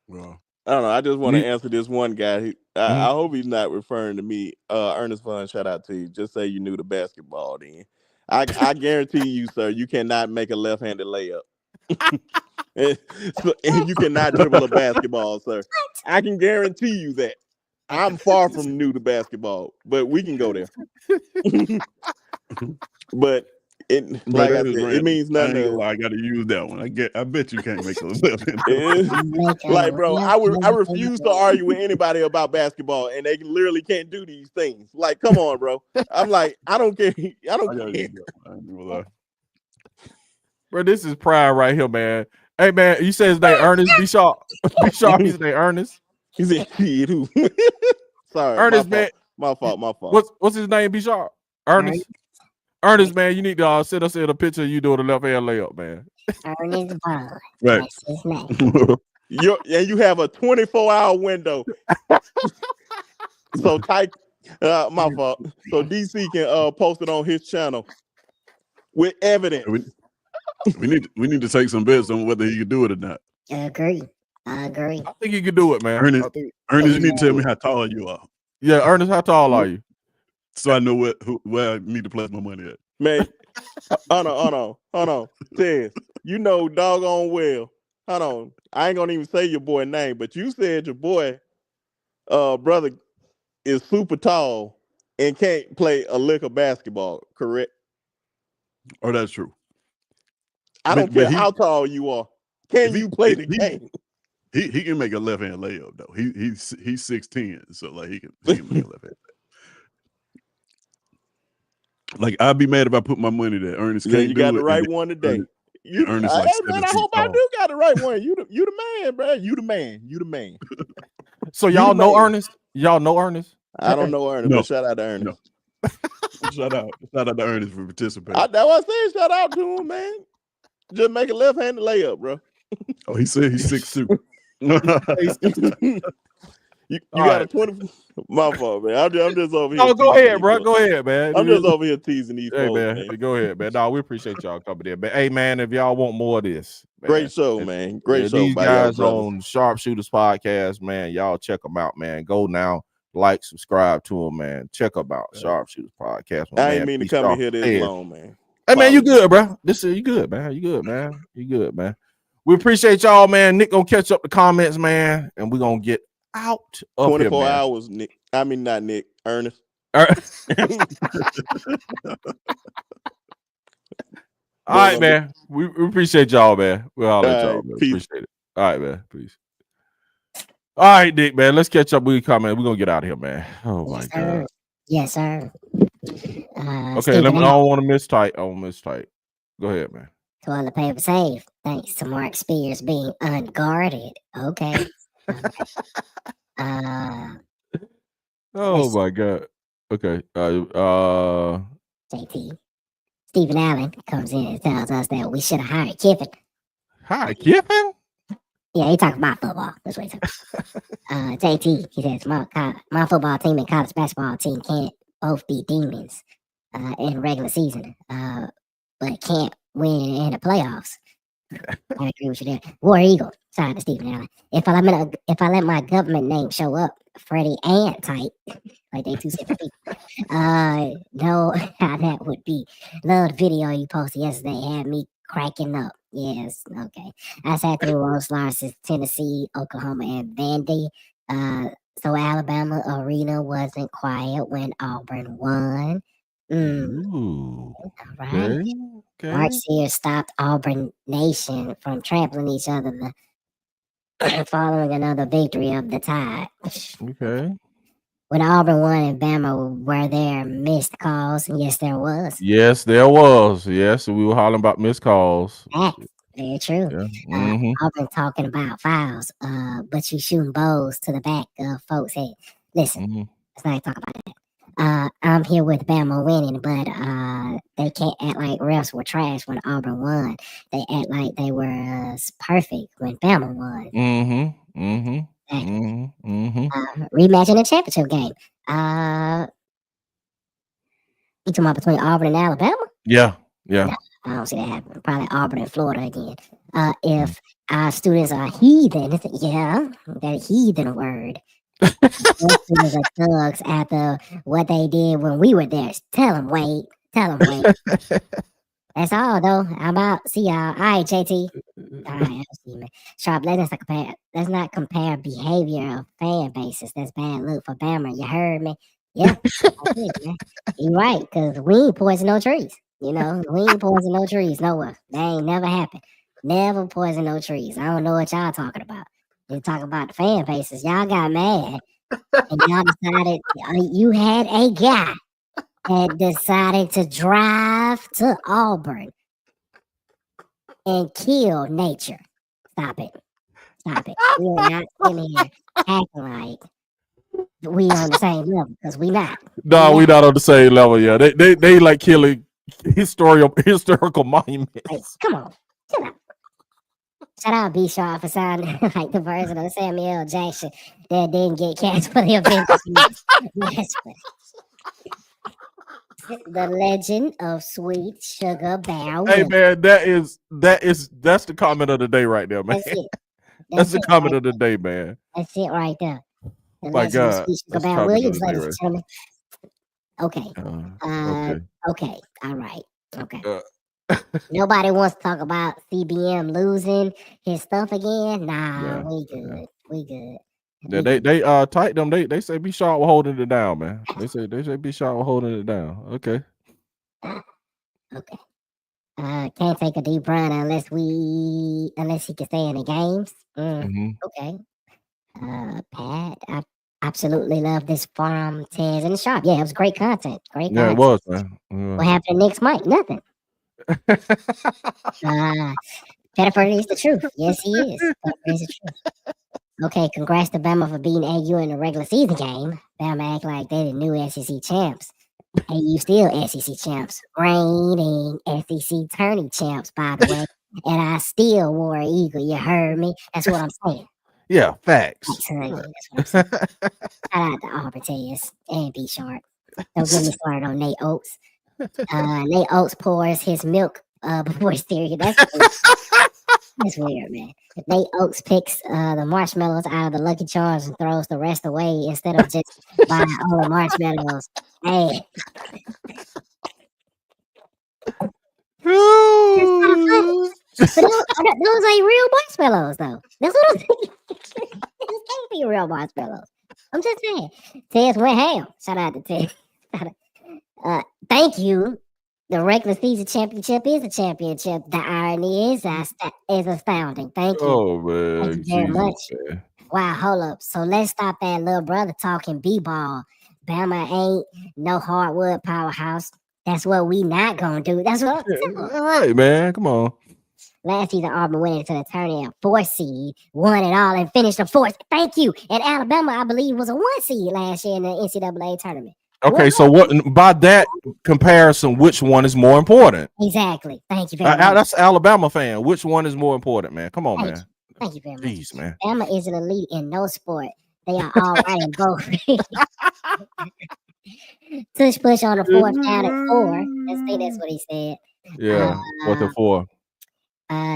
Well, I don't know. I just want to answer this one guy. I hope he's not referring to me. Ernest Fun, shout out to you. Just say you knew the basketball then. I guarantee you, sir, you cannot make a left-handed layup. and you cannot dribble a basketball, sir. I can guarantee you that. I'm far from new to basketball, but we can go there. But like I said, it means nothing. I got to use that one. I bet you can't make a left. Like, bro, I refuse to argue with anybody about basketball, and they literally can't do these things. Like, come on, bro. I'm like, I don't care. I don't care. Bro, this is pride right here, man. Hey, man, you said his name Ernest. Be sharp. Be sharp. His name Ernest. He said, who? Sorry, Ernest, man. My fault. What's his name? Be sharp. Ernest. Ernest, man, you need to send us in a picture of you doing a left hand layup, man. Ernest Bond. Right. That's his name. You have a 24-hour window. So type my fault. So DC can post it on his channel with evidence. We need to take some bets on whether he can do it or not. I agree. I think you can do it, man. Ernest, you need to tell me how tall you are. Yeah, Ernest, how tall are you? So I know where I need to place my money at. Man, hold on. Tez, you know doggone well. Hold on. I ain't gonna even say your boy name, but you said your boy brother is super tall and can't play a lick of basketball, correct? Oh, that's true. I don't care how tall you are. Can you play the game? He can make a left hand layup though. He's 6'10", so like he can make a left hand. Like I'd be mad if I put my money there. Ernest, you got the right one today. Ernest, I hope I do got the right one. You the man, bro. You the man. So y'all know Ernest? Y'all know Ernest? I don't know Ernest, but shout out to Ernest. No. Shout out to Ernest for participating. That's what I said. Shout out to him, man. Just make a left-handed layup, bro. Oh, he said he's 6'2". You got a 20. My fault, man. I'm just over here. Oh, go ahead, bro. Go ahead, man. I'm just over here teasing these folks, man. Go ahead, man. No, we appreciate y'all coming in, man. Hey, man, if y'all want more of this, man, great show, man. Great show. These guys on Sharpshooters Podcast, man. Y'all check them out, man. Go now, like, subscribe to them, man. Check them out, Sharpshooters Podcast. I ain't mean to come in here this long, man. Hey, man, you good, bro? You good, man. You good, man. You good, man. We appreciate y'all, man. Nick gonna catch up the comments, man, and we're gonna get out of 24 here, hours, Nick. I mean, not Nick, Ernest. All right, man. We appreciate y'all, man. We'll all let y'all, man. Appreciate it. All right, man. Peace. All right, Nick, man. Let's catch up with your comment. We're gonna get out of here, man. Oh my God. Yes, sir. Okay, I don't want to miss tight. I won't miss tight. Go ahead, man. Toilet paper saved thanks to Mark Spears being unguarded. Okay. Oh my God. Okay. JT. Stephen Allen comes in and tells us that we should have hired Kiffin. Hi, Kiffin? Yeah, he talking about football. That's what he talking. JT, he says, my football team and college basketball team can't both be demons in regular season, but can't win in the playoffs. I agree with you there. War Eagle, shout out to Stephen Allen. If I let my government name show up, Freddie and Tight, like they two separate people, know how that would be. Love the video you posted yesterday, had me cracking up. Yes, okay. I sat through Rose Larson's Tennessee, Oklahoma, and Vandy. So Alabama arena wasn't quiet when Auburn won. Ooh. All right. Okay. March here stopped Auburn Nation from trampling each other following another victory of the Tide. Okay. When Auburn won and Bama, were there missed calls? Yes, there was. Yes, there was. Yes, we were hollering about missed calls. Very true. Yeah. Auburn talking about fouls, but you shooting bows to the back of folks' head. Listen, let's not talk about that. I'm here with Bama winning, but they can't act like refs were trash when Auburn won. They act like they were perfect when Bama won. Rematch in the championship game. You talking about between Auburn and Alabama? Yeah. No, I don't see that happening. Probably Auburn and Florida again. If our students are heathen, yeah, that heathen word. Those students are thugs after what they did when we were there. Tell them, Wade. Tell them, Wayne. That's all, though. How about see y'all? All right, JT. All right, I'll see you, man. Sharp, let's not compare behavior of fan bases. That's bad look for Bama. You heard me? Yeah, that's it, man. You're right, because we ain't poison no trees. You know, we ain't poison no trees nowhere. That ain't never happened. Never poison no trees. I don't know what y'all talking about. You talk about the fan bases. Y'all got mad, and y'all decided you had a guy that decided to drive to Auburn and kill nature. Stop it. Stop it. We are not sitting here acting like we on the same level, because we not. No, we not on the same level. Yeah, they like killing historical monuments. Like, come on, shut up. Shout out B Sharp for sounding like the version of Samuel L. Jackson that didn't get cast for the Avengers. The Legend of Sweet Sugar Bear. Hey man, that's the comment of the day right there, man. That's it. That's the comment of the day, man. That's it right there. The My Legend of God, Sweet Sugar that's the Bear comment of Williams, the day, ladies and gentlemen. Okay. Okay. Okay. All right. Okay. Nobody wants to talk about CBM losing his stuff again. Nah, Yeah, we good. We good. Yeah, they tight them. They say be sharp with holding it down, man. They say be sharp with holding it down. Okay. Okay. Can't take a deep run unless he can stay in the games. Okay. Pat, I absolutely love this farm Tez and Sharp. Yeah, it was great content. Great Yeah, content. it was, man. Yeah. What happened to Nick's mic? Nothing. Pettiford is the truth. Yes, he is. Pettiford is the truth. Okay, congrats to Bama for beating AU in the regular season game. Bama act like they the new SEC champs. AU still SEC champs. Reigning SEC tourney champs, by the way. And I still wore an eagle. You heard me? That's what I'm saying. Yeah, facts. That's what I'm saying. Shout out to Auburn Tez and B Sharp. Don't get me started on Nate Oates. Nate Oates pours his milk before steering. That's weird, man. Nate Oates picks the marshmallows out of the Lucky Charms and throws the rest away instead of just buying all the marshmallows. Hey. But those ain't real marshmallows, though. That's what I'm saying. Those can't be real marshmallows. I'm just saying. Tez went ham. Shout out to Tez. Thank you. The regular season championship is a championship. The irony is astounding. Thank you. Oh man, Thank you very much. Man. Wow, hold up. So let's stop that little brother talking b-ball. Bama ain't no hardwood powerhouse. That's what we not gonna do. That's what I'm saying. All right, man. Come on. Last season, Auburn went into the tournament 4 seed, won it all, and finished the 4th. Thank you. And Alabama, I believe, was a 1 seed last year in the NCAA tournament. Okay, so what? By that comparison, which one is more important? Exactly. Thank you very much. That's Alabama fan. Which one is more important, man? Come on, man. Thank you very much. Jeez, man. Bama is an elite in no sport. They are all right in both. Tush push on the 4th down at 4. I think that's what he said. Yeah, 4th and 4.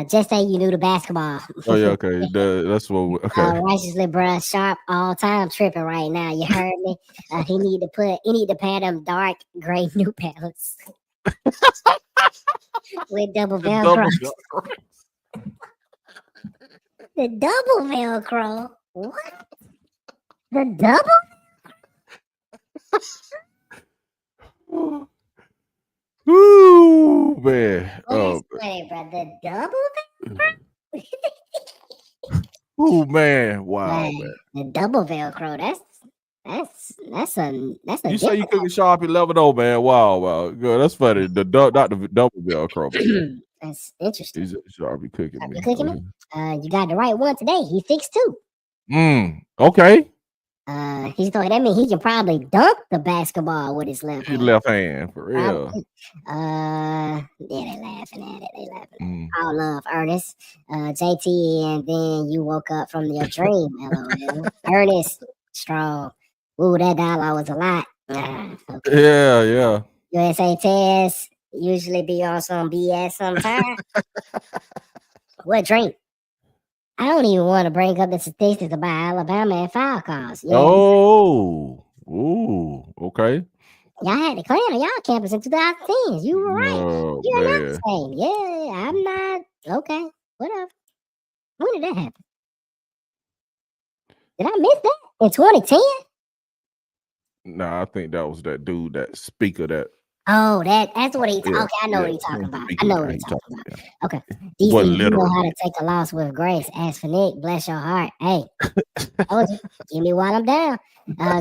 Just say you knew the basketball. Oh yeah, okay. That's what. Okay. Righteously, bruh, Sharp all time tripping right now. You heard me. He need to pair them dark gray New Balance with double Velcro. The double Velcro. What? The double? Ooh, man. Oh, bro. The double Velcro? Ooh, man. Wow, man. The double Velcro. That's a. You say you cooking Sharpie 11-0, man. Wow. Good. That's funny. Not the double Velcro. That's interesting. He's Sharpie cooking me. You got the right one today. He 6'2". Okay. He's going. That means he can probably dunk the basketball with his left hand. His left hand, for real. Yeah, they laughing at it. All love, Ernest. JT, and then you woke up from your dream. LOL. Ernest, strong. Ooh, that dialogue was a lot. Okay. Yeah. USA Tez usually be on some BS sometimes. What dream? I don't even want to bring up the statistics about Alabama and foul calls. Yeah. Oh, ooh, okay. Y'all had the Klan on y'all campus in 2010s. You were right. Oh, You're not man. the same. Yeah, I'm not. Okay, whatever. When did that happen? Did I miss that? In 2010? Nah, I think that was that dude, that speaker that. Oh, that's what he. Yeah, Okay, I know what yeah, he's talking about. speaker I know guy what he he's talking talking about. about. Okay, Well, DC, you know literally. how to take a loss with grace. As for Nick, bless your heart. Hey, told you, give me while I'm down.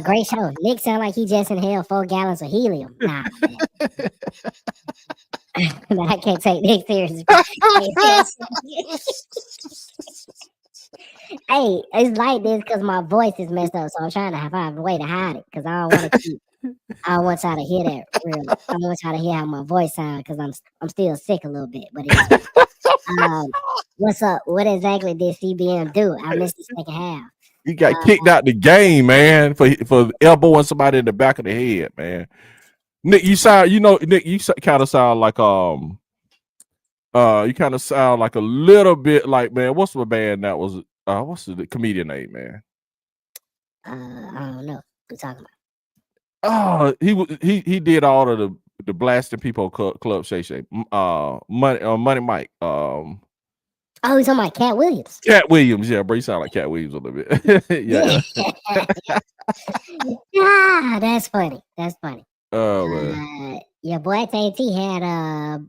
Great show. Nick sound like he just inhaled 4 gallons of helium. Nah, man. Man, I can't take Nick seriously. Hey, it's like this because my voice is messed up, so I'm trying to find a way to hide it because I don't want to keep. I don't want y'all to hear that real. I don't want y'all to hear how my voice sounds because I'm still sick a little bit. But it's, what's up? What exactly did CBM do? I missed the second half. He got kicked out the game, man, for elbowing somebody in the back of the head, man. Nick, you kind of sound like you kind of sound like a little bit like, man, what's the band that was what's the comedian name, man? I don't know. What you talking about? Oh, he did all of the blasting people club Shay Money Mike. Oh, he's talking about Cat Williams. Cat Williams, yeah, bro. You sound like Cat Williams a little bit. Yeah. Ah, that's funny. That's funny. Oh man. Your boy TT had a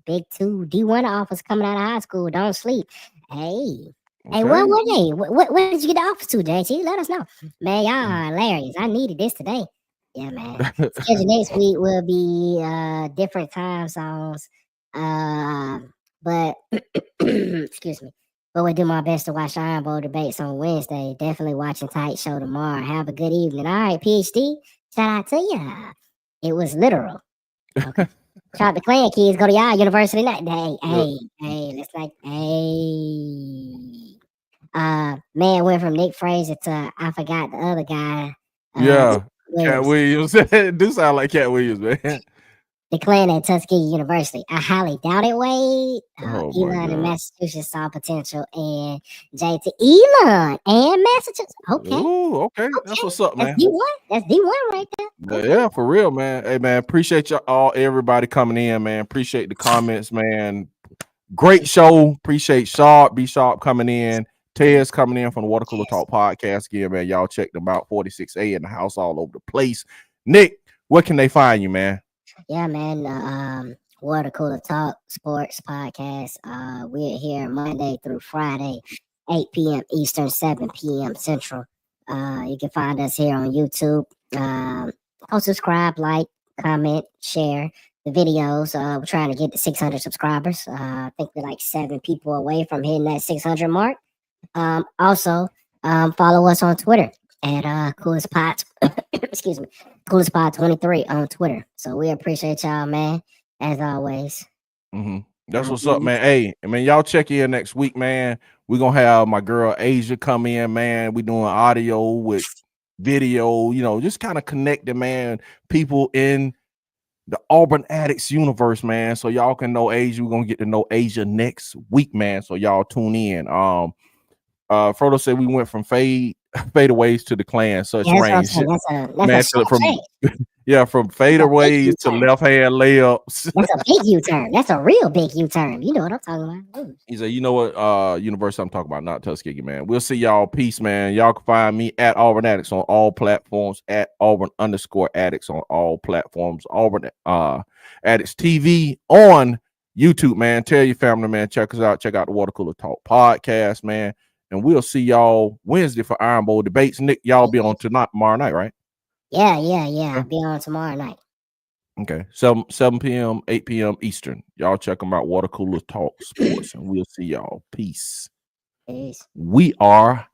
big 2 D1 offers coming out of high school. Don't sleep. Hey, Okay. what were they? Where did you get the offers to, JT? Let us know. Man, y'all are hilarious. I needed this today. Yeah, man. Schedule next week will be different time zones. But excuse me. But we'll do my best to watch Iron Bowl debates on Wednesday. Definitely watching Tight Show tomorrow. Have a good evening. All right, PhD. Shout out to you. It was literal. Okay. Shout out to Klan kids. Go to y'all university night. Hey, let's like, hey. Man went from Nick Fraser to I forgot the other guy. Yeah, Cat Williams. Do sound like Cat Williams, man. The Klan at Tuskegee University. I highly doubt it, Wade. Oh, my Elon in God. Massachusetts saw potential, and JT Elon and Massachusetts. Okay. Ooh, okay. That's what's up, man. That's D1. That's D1 right there. Yeah, for real, man. Hey, man, appreciate everybody coming in, man. Appreciate the comments, man. Great show. Appreciate B Sharp coming in. Tez coming in from the Water Cooler Talk podcast again, man. Y'all check them out. 46A in the house, all over the place. Nick, where can they find you, man? Yeah, man. Water Cooler Talk Sports Podcast. We're here Monday through Friday, 8 p.m. Eastern, 7 p.m. Central. You can find us here on YouTube. Go subscribe, like, comment, share the videos. We're trying to get to 600 subscribers. I think we're like 7 people away from hitting that 600 mark. Also, follow us on Twitter at Coolest Pod. Excuse me, Coolest Pod 23 on Twitter. So we appreciate y'all, man. As always. Mm-hmm. That's what's up, man. Hey, man, y'all check in next week, man. We're gonna have my girl Asia come in, man. We doing audio with video, just kind of connecting, man, people in the Auburn Addicts universe, man. So y'all can know Asia. We're gonna get to know Asia next week, man. So y'all tune in. Frodo said we went from fadeaways to the Klan. So it's range. From fadeaways to left hand layups. That's a big U-turn. That's a real big U-turn. You know what I'm talking about. Ooh. He said, you know what university I'm talking about, not Tuskegee, man. We'll see y'all. Peace, man. Y'all can find me at Auburn Addicts on all platforms, at Auburn_Addicts on all platforms, Auburn Addicts-TV on YouTube, man. Tell your family, man. Check us out. Check out the Water Cooler Talk podcast, man. And we'll see y'all Wednesday for Iron Bowl debates. Nick, y'all be on tomorrow night, right? Yeah. I'll be on tomorrow night. Okay. 7 p.m., 8 p.m. Eastern. Y'all check them out. Water Cooler Talk Sports. And we'll see y'all. Peace. Peace. We are